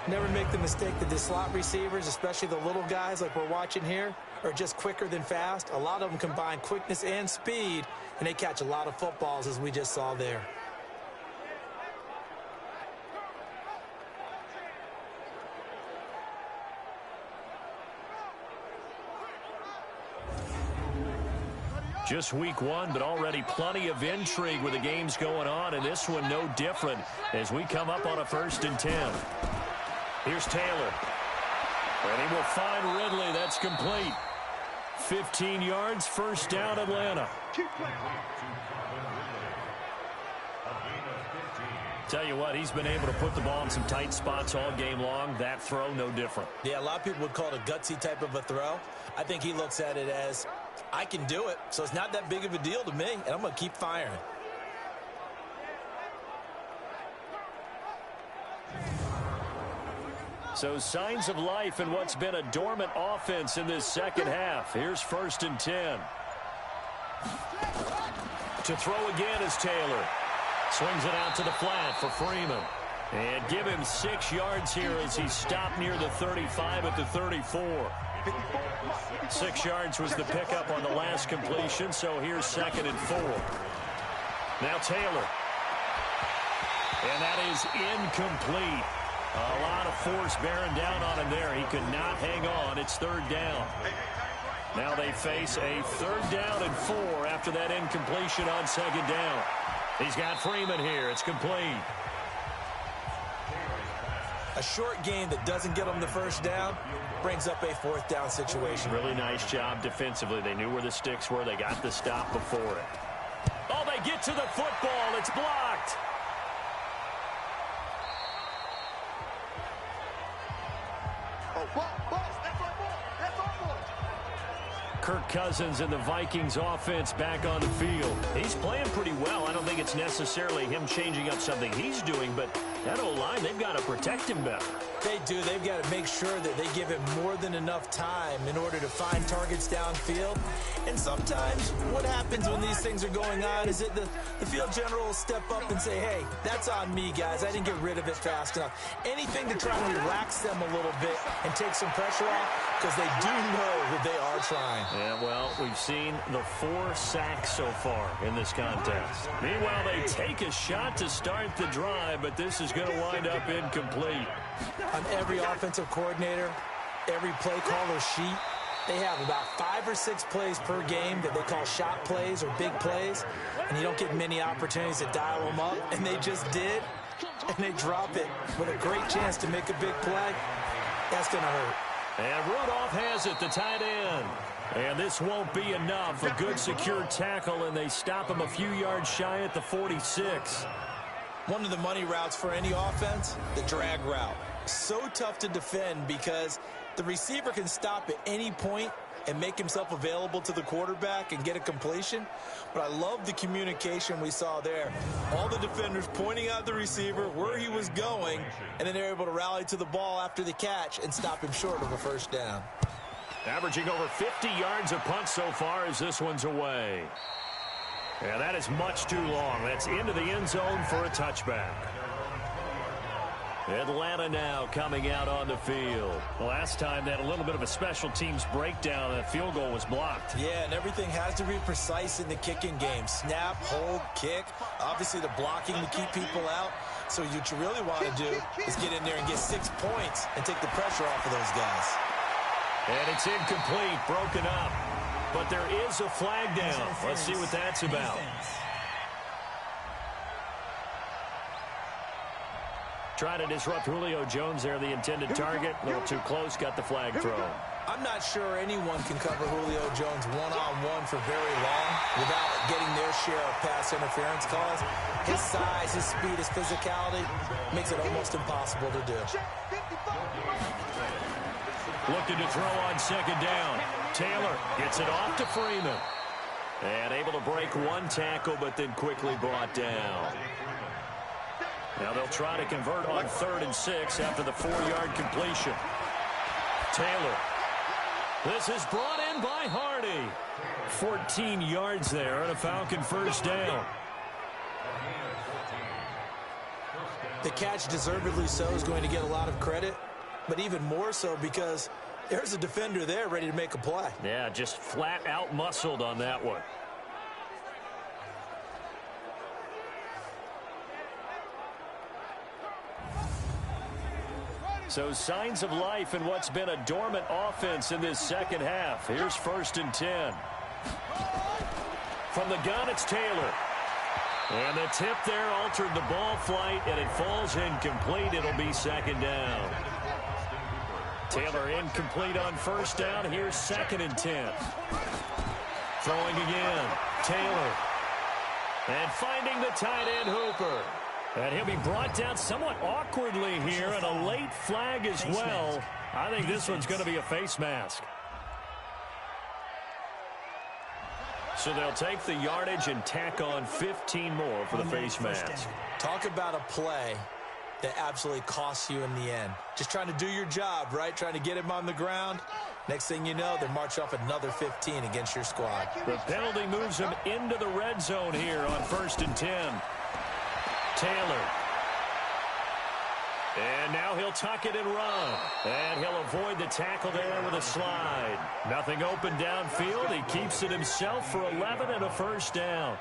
Never make the mistake that the slot receivers, especially the little guys like we're watching here, are just quicker than fast. A lot of them combine quickness and speed, and they catch a lot of footballs, as we just saw there. Just week one, but already plenty of intrigue with the games going on, and this one no different as we come up on a 1st and 10. Here's Taylor. And he will find Ridley. That's complete. 15 yards, first down, Atlanta. Tell you what, he's been able to put the ball in some tight spots all game long. That throw, no different. Yeah, a lot of people would call it a gutsy type of a throw. I think he looks at it as, I can do it, so it's not that big of a deal to me, and I'm going to keep firing. So signs of life in what's been a dormant offense in this second half. Here's 1st and 10. To throw again is Taylor. Swings it out to the flat for Freeman. And give him 6 yards here as he stopped near the 35 at the 34. 6 yards was the pickup on the last completion, so here's 2nd and 4. Now Taylor. And that is incomplete. A lot of force bearing down on him there. He could not hang on. It's third down. Now they face a third down and 4 after that incompletion on second down. He's got Freeman here. It's complete. A short game that doesn't get them the first down brings up a fourth down situation. Really nice job defensively. They knew where the sticks were. They got the stop before it. Oh, they get to the football. It's blocked. Kirk Cousins and the Vikings offense back on the field. He's playing pretty well. I don't think it's necessarily him changing up something he's doing, but that O-line, they've got to protect him better. They do. They've got to make sure that they give him more than enough time in order to find targets downfield. And sometimes what happens when these things are going on is that the field general will step up and say, hey, that's on me, guys. I didn't get rid of it fast enough. Anything to try to relax them a little bit and take some pressure off, because they do know that they are trying. Yeah, well, we've seen the 4 sacks so far in this contest. Meanwhile, they take a shot to start the drive, but this is going to wind up incomplete. On every offensive coordinator, every play caller sheet, they have about 5 or 6 plays per game that they call shot plays or big plays, and you don't get many opportunities to dial them up, and they just did, and they drop it with a great chance to make a big play. That's going to hurt. And Rudolph has it, the tight end. And this won't be enough. A good secure tackle, and they stop him a few yards shy at the 46. One of the money routes for any offense, the drag route. So tough to defend because the receiver can stop at any point and make himself available to the quarterback and get a completion. But I love the communication we saw there. All the defenders pointing out the receiver, where he was going, and then they're able to rally to the ball after the catch and stop him short of a first down. Averaging over 50 yards a punt so far as this one's away. And that is much too long. That's into the end zone for a touchback. Atlanta now coming out on the field. Last time they had a little bit of a special teams breakdown. That field goal was blocked. Yeah, and everything has to be precise in the kicking game. Snap, hold, kick. Obviously the blocking to keep people out. So what you really want to do is get in there and get 6 points and take the pressure off of those guys. And it's incomplete, broken up. But there is a flag down. Let's see what that's about. Trying to disrupt Julio Jones there, the intended target. A little too close, got the flag thrown. I'm not sure anyone can cover Julio Jones one-on-one for very long without getting their share of pass interference calls. His size, his speed, his physicality makes it almost impossible to do. Looking to throw on second down. Taylor gets it off to Freeman. And able to break one tackle, but then quickly brought down. Now they'll try to convert on 3rd and 6 after the 4-yard completion. Taylor. This is brought in by Hardy. 14 yards there and a Falcon first down. The catch, deservedly so, is going to get a lot of credit, but even more so because there's a defender there ready to make a play. Yeah, just flat out muscled on that one. So signs of life in what's been a dormant offense in this second half. Here's 1st and 10. From the gun, it's Taylor. And the tip there altered the ball flight, and it falls incomplete. It'll be 2nd down. Taylor incomplete on 1st down. Here's 2nd and 10. Throwing again. Taylor. And finding the tight end, Hooper. And he'll be brought down somewhat awkwardly here, and a late flag as well. I think this one's going to be a face mask. So they'll take the yardage and tack on 15 more for the face mask. Talk about a play that absolutely costs you in the end. Just trying to do your job, right? Trying to get him on the ground. Next thing you know, they march off another 15 against your squad. The penalty moves him into the red zone here on 1st and 10. Taylor. And now he'll tuck it and run. And he'll avoid the tackle there with a slide. Nothing open downfield. He keeps it himself for 11 and a first down.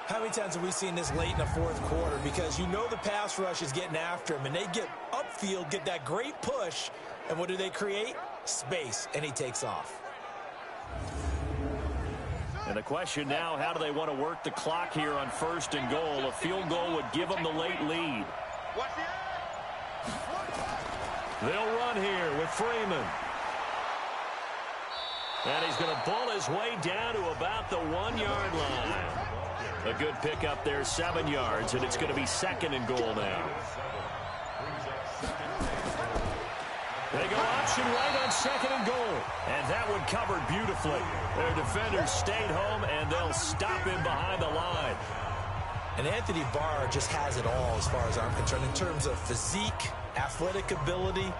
How many times have we seen this late in the fourth quarter? Because you know the pass rush is getting after him, and they get upfield, get that great push, and what do they create? Space, and he takes off. And the question now, how do they want to work the clock here on 1st and goal? A field goal would give them the late lead. They'll run here with Freeman. And he's going to bull his way down to about the 1-yard line. A good pickup there, 7 yards, and it's going to be 2nd and goal now. They go option right on 2nd and goal. And that one covered beautifully. Their defenders stayed home, and they'll stop him behind the line. And Anthony Barr just has it all as far as I'm concerned in terms of physique, athletic ability,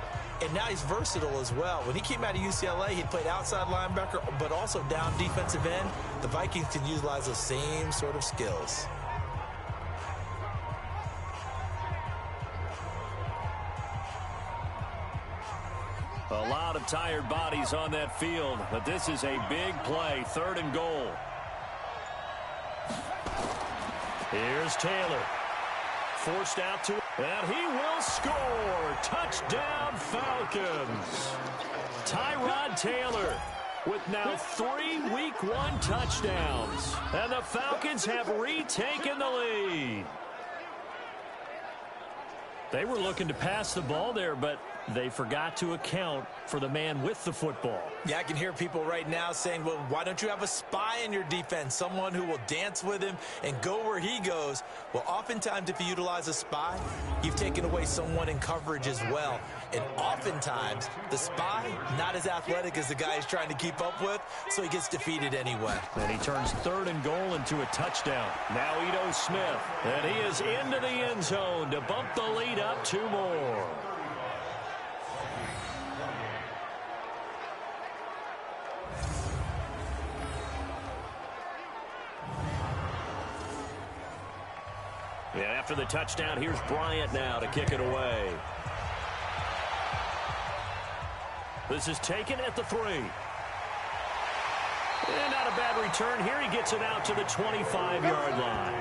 and now he's versatile as well. When he came out of UCLA, he played outside linebacker, but also down defensive end. The Vikings can utilize those same sort of skills. A lot of tired bodies on that field, but this is a big play, 3rd and goal. Here's Taylor. Forced out to, and he will score. Touchdown, Falcons. Tyrod Taylor with now 3 Week 1 touchdowns. And the Falcons have retaken the lead. They were looking to pass the ball there, but they forgot to account for the man with the football. Yeah, I can hear people right now saying, well, why don't you have a spy in your defense, someone who will dance with him and go where he goes? Well, oftentimes if you utilize a spy, you've taken away someone in coverage as well. And oftentimes, the spy, not as athletic as the guy he's trying to keep up with, so he gets defeated anyway. And he turns 3rd and goal into a touchdown. Now Ito Smith, and he is into the end zone to bump the lead up 2 more. Yeah, after the touchdown, here's Bryant now to kick it away. This is taken at the 3. And not a bad return. Here he gets it out to the 25-yard line.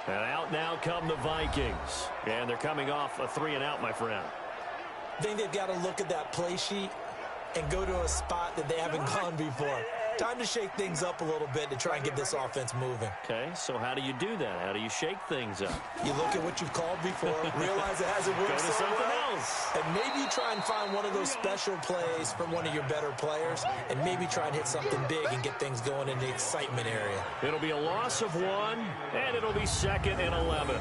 And out now come the Vikings. And they're coming off a 3-and-out, my friend. I think they've got to look at that play sheet and go to a spot that they haven't gone before. Time to shake things up a little bit to try and get this offense moving. Okay, so how do you do that? How do you shake things up? You look at what you've called before, realize it hasn't worked Go to so something well, else. and maybe you try and find one of those special plays from one of your better players, and maybe try and hit something big and get things going in the excitement area. It'll be a loss of 1, and it'll be 2nd and 11.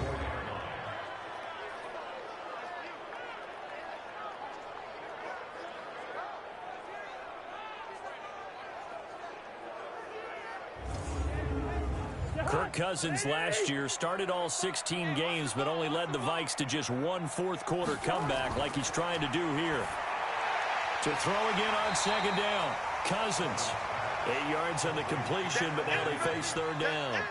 Kirk Cousins last year started all 16 games, but only led the Vikes to just 1 fourth-quarter comeback like he's trying to do here. To throw again on 2nd down. Cousins, 8 yards on the completion, but now they face 3rd down.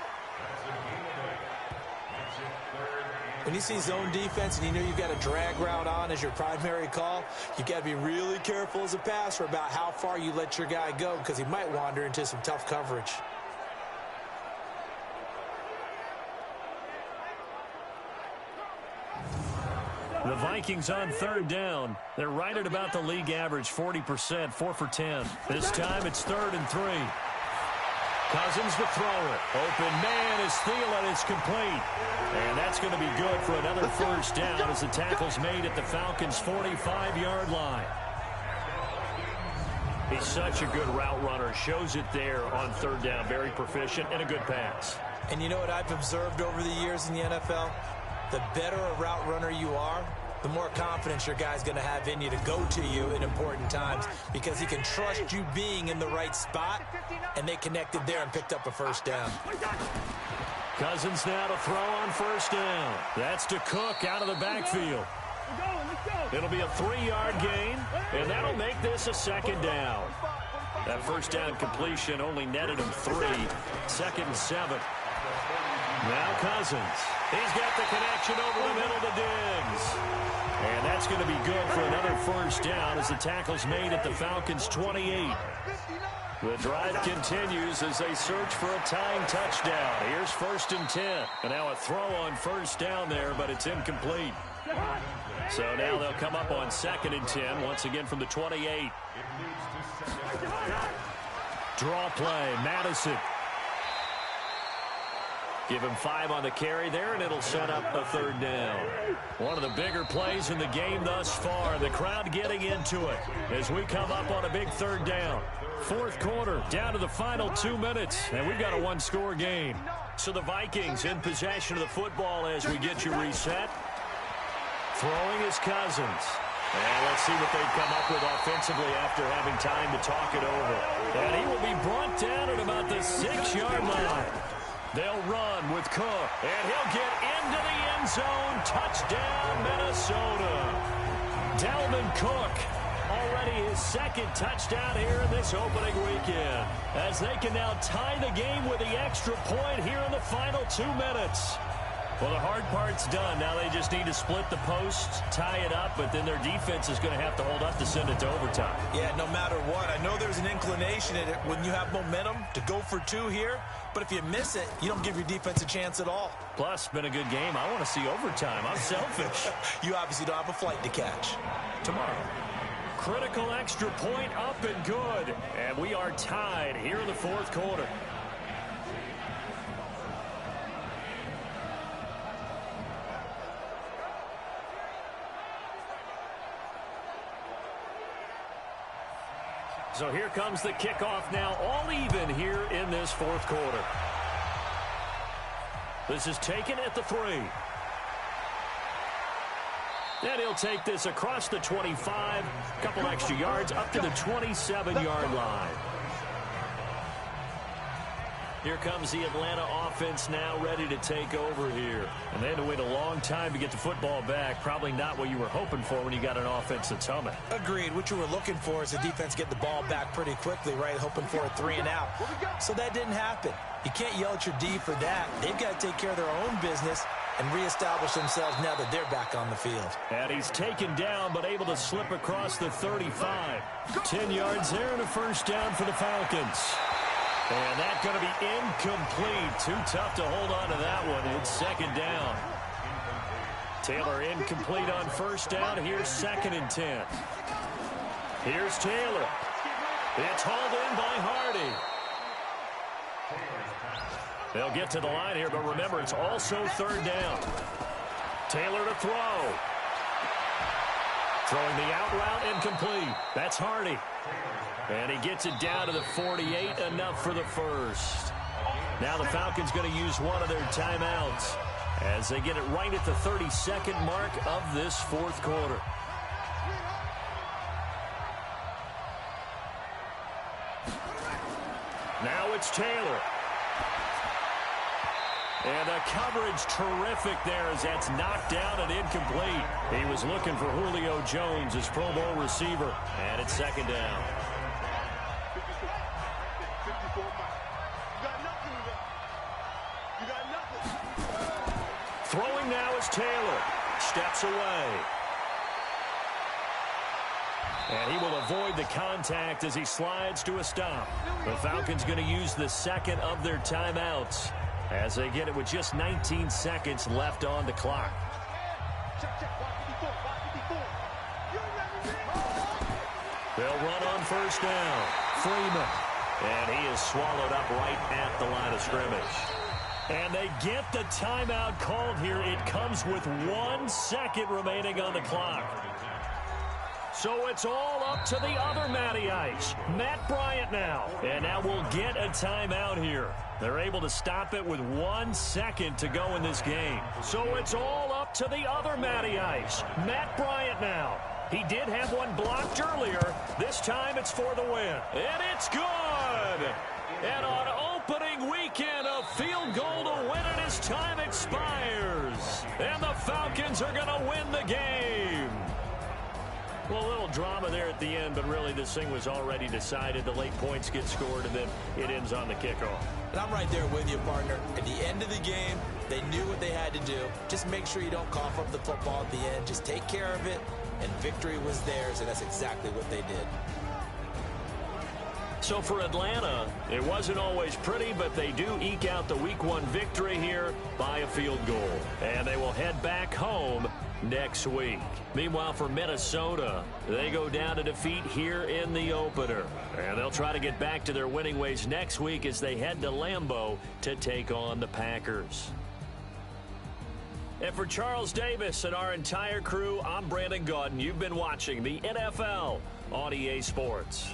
When you see zone defense and you know you've got a drag route on as your primary call, you've got to be really careful as a passer about how far you let your guy go because he might wander into some tough coverage. The Vikings on 3rd down. They're right at about the league average, 40%, 4 for 10. This time it's 3rd and 3. Cousins to throw it. Open man is Thielen. It's complete. And that's going to be good for another 1st down as the tackle's made at the Falcons' 45-yard line. He's such a good route runner. Shows it there on 3rd down. Very proficient and a good pass. And you know what I've observed over the years in the NFL? The better a route runner you are, the more confidence your guy's going to have in you to go to you in important times because he can trust you being in the right spot, and they connected there and picked up a 1st down. Cousins now to throw on 1st down. That's to Cook out of the backfield. It'll be a 3-yard gain, and that'll make this a 2nd down. That 1st down completion only netted him 3. 2nd and 7. Now Cousins. He's got the connection over the middle to Diggs. And that's going to be good for another 1st down as the tackle's made at the Falcons' 28. The drive continues as they search for a tying touchdown. Here's 1st and 10. And now a throw on 1st down there, but it's incomplete. So now they'll come up on 2nd and 10, once again from the 28. Draw play, Madison. Give him 5 on the carry there, and it'll set up a 3rd down. One of the bigger plays in the game thus far. The crowd getting into it as we come up on a big 3rd down. 4th quarter, down to the final 2 minutes, and we've got a 1-score game. So the Vikings in possession of the football as we get you reset. Throwing is Cousins. And let's see what they've come up with offensively after having time to talk it over. And he will be brought down at about the 6-yard line. They'll run with Cook, and he'll get into the end zone. Touchdown, Minnesota. Dalvin Cook, already his 2nd touchdown here in this opening weekend, as they can now tie the game with the extra point here in the final 2 minutes. Well, the hard part's done. Now they just need to split the posts, tie it up, but then their defense is going to have to hold up to send it to overtime. Yeah, no matter what. I know there's an inclination in it when you have momentum to go for 2 here, but if you miss it, you don't give your defense a chance at all. Plus, been a good game. I want to see overtime. I'm selfish. You obviously don't have a flight to catch. Tomorrow. Critical extra point up and good. And we are tied here in the 4th quarter. So here comes the kickoff now, all even here in this 4th quarter. This is taken at the 3. And he'll take this across the 25, a couple extra yards, up to the 27-yard line. Here comes the Atlanta offense now ready to take over here. And they had to wait a long time to get the football back. Probably not what you were hoping for when you got an offense that's humming. Agreed. What you were looking for is the defense get the ball back pretty quickly, right? Hoping for a 3 and out. So that didn't happen. You can't yell at your D for that. They've got to take care of their own business and reestablish themselves now that they're back on the field. And he's taken down, but able to slip across the 35. 10 yards there and a 1st down for the Falcons. And that's going to be incomplete. Too tough to hold on to that one. It's 2nd down. Taylor incomplete on 1st down. Here's 2nd and 10. Here's Taylor. It's hauled in by Hardy. They'll get to the line here, but remember, it's also 3rd down. Taylor to throw. Throwing the out route incomplete. That's Hardy. And he gets it down to the 48, enough for the 1st. Now the Falcons going to use one of their timeouts as they get it right at the 32nd mark of this 4th quarter. Now it's Taylor. And the coverage terrific there as that's knocked down and incomplete. He was looking for Julio Jones, his Pro Bowl receiver. And it's 2nd down. Throwing now is Taylor. Steps away. And he will avoid the contact as he slides to a stop. The Falcons going to use the 2nd of their timeouts as they get it with just 19 seconds left on the clock. They'll run on 1st down. Freeman. And he is swallowed up right at the line of scrimmage. And they get the timeout called here. It comes with 1 second remaining on the clock. So it's all up to the other Matty Ice, Matt Bryant now. And now we'll get a timeout here. They're able to stop it with 1 second to go in this game. So it's all up to the other Matty Ice, Matt Bryant now. He did have one blocked earlier. This time it's for the win. And it's good! And on opening weekend, a field goal to win it as time expires. And the Falcons are going to win the game. Well, a little drama there at the end, but really this thing was already decided. The late points get scored, and then it ends on the kickoff. And I'm right there with you, partner. At the end of the game, they knew what they had to do. Just make sure you don't cough up the football at the end. Just take care of it, and victory was theirs, and that's exactly what they did. So for Atlanta, it wasn't always pretty, but they do eke out the Week 1 victory here by a field goal. And they will head back home next week. Meanwhile, for Minnesota, they go down to defeat here in the opener. And they'll try to get back to their winning ways next week as they head to Lambeau to take on the Packers. And for Charles Davis and our entire crew, I'm Brandon Gaudin. You've been watching the NFL on EA Sports.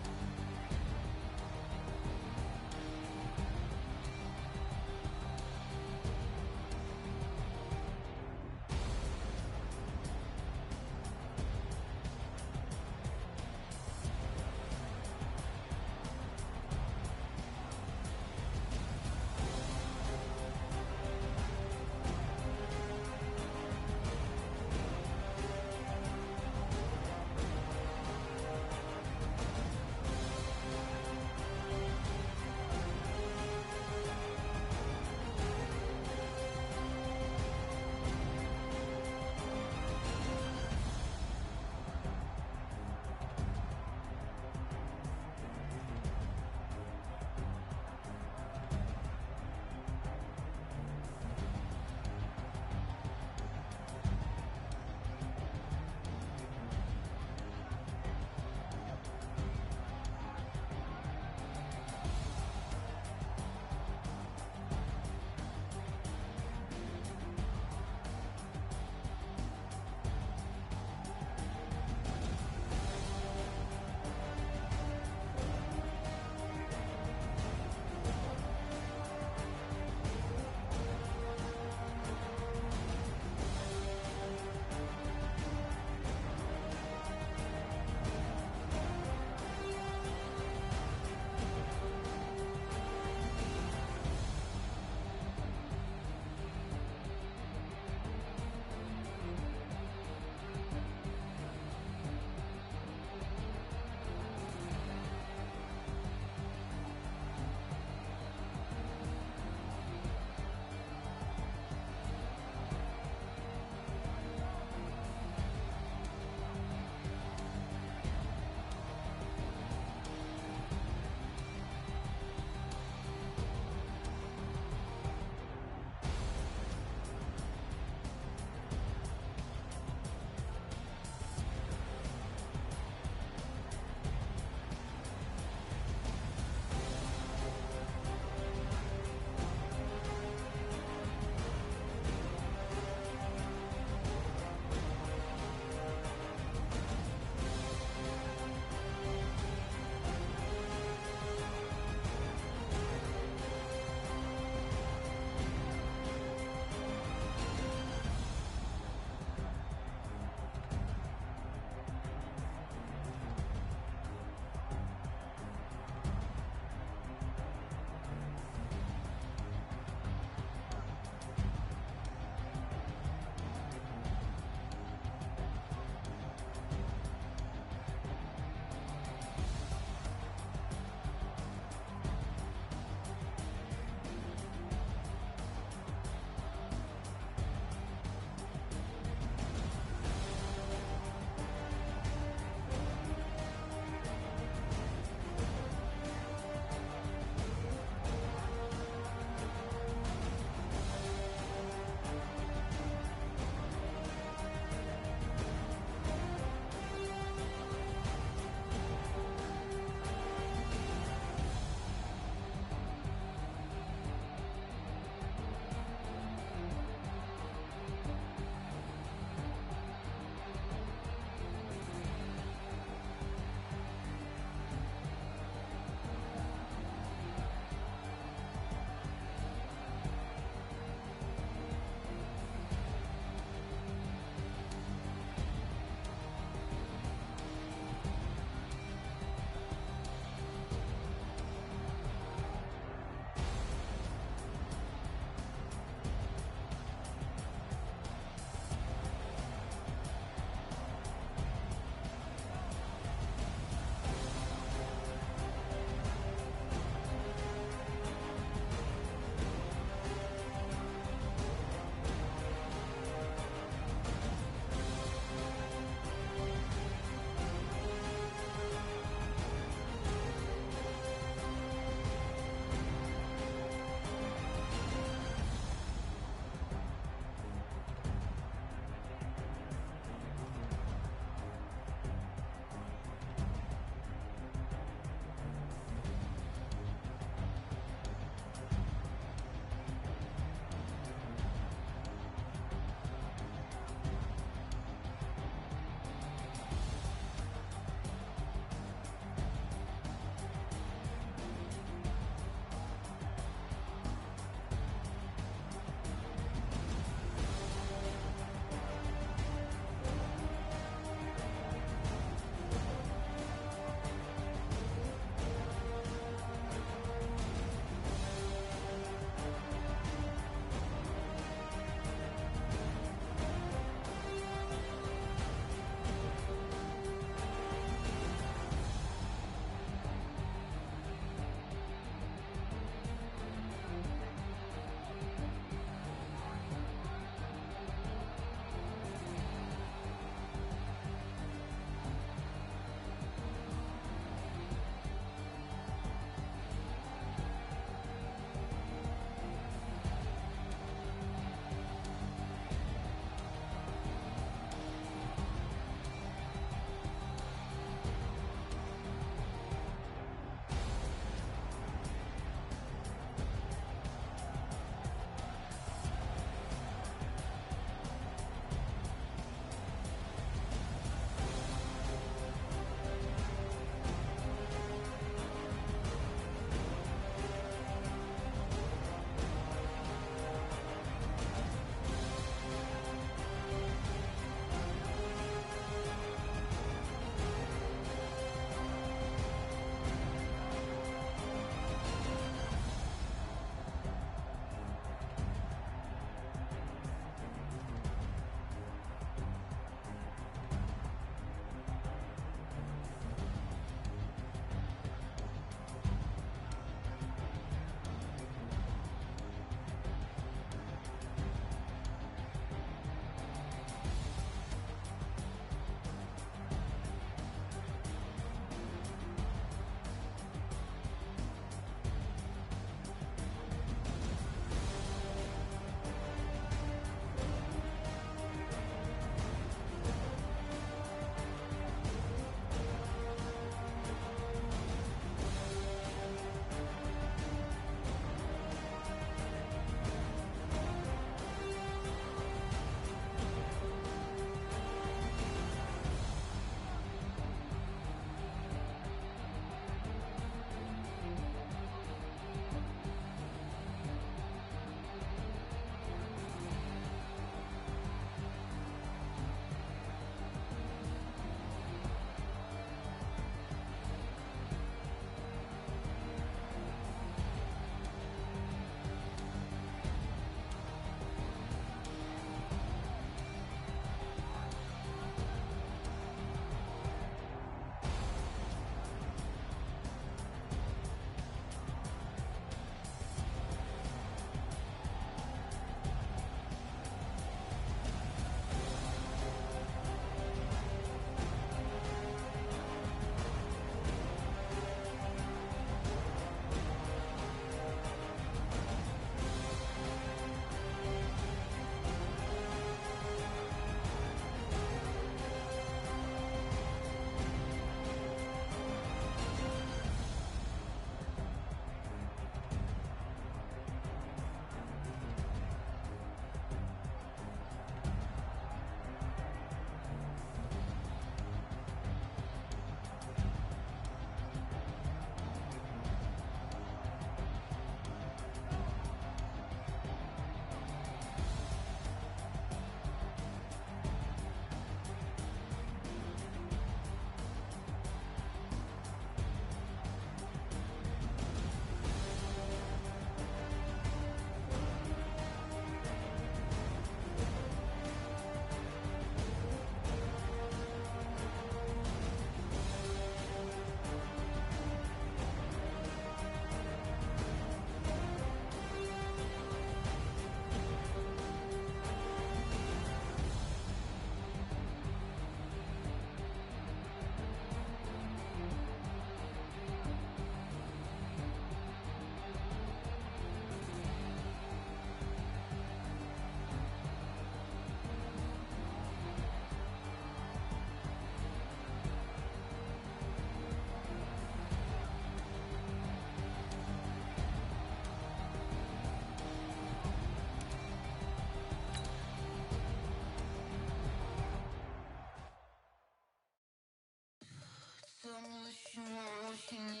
Emotion,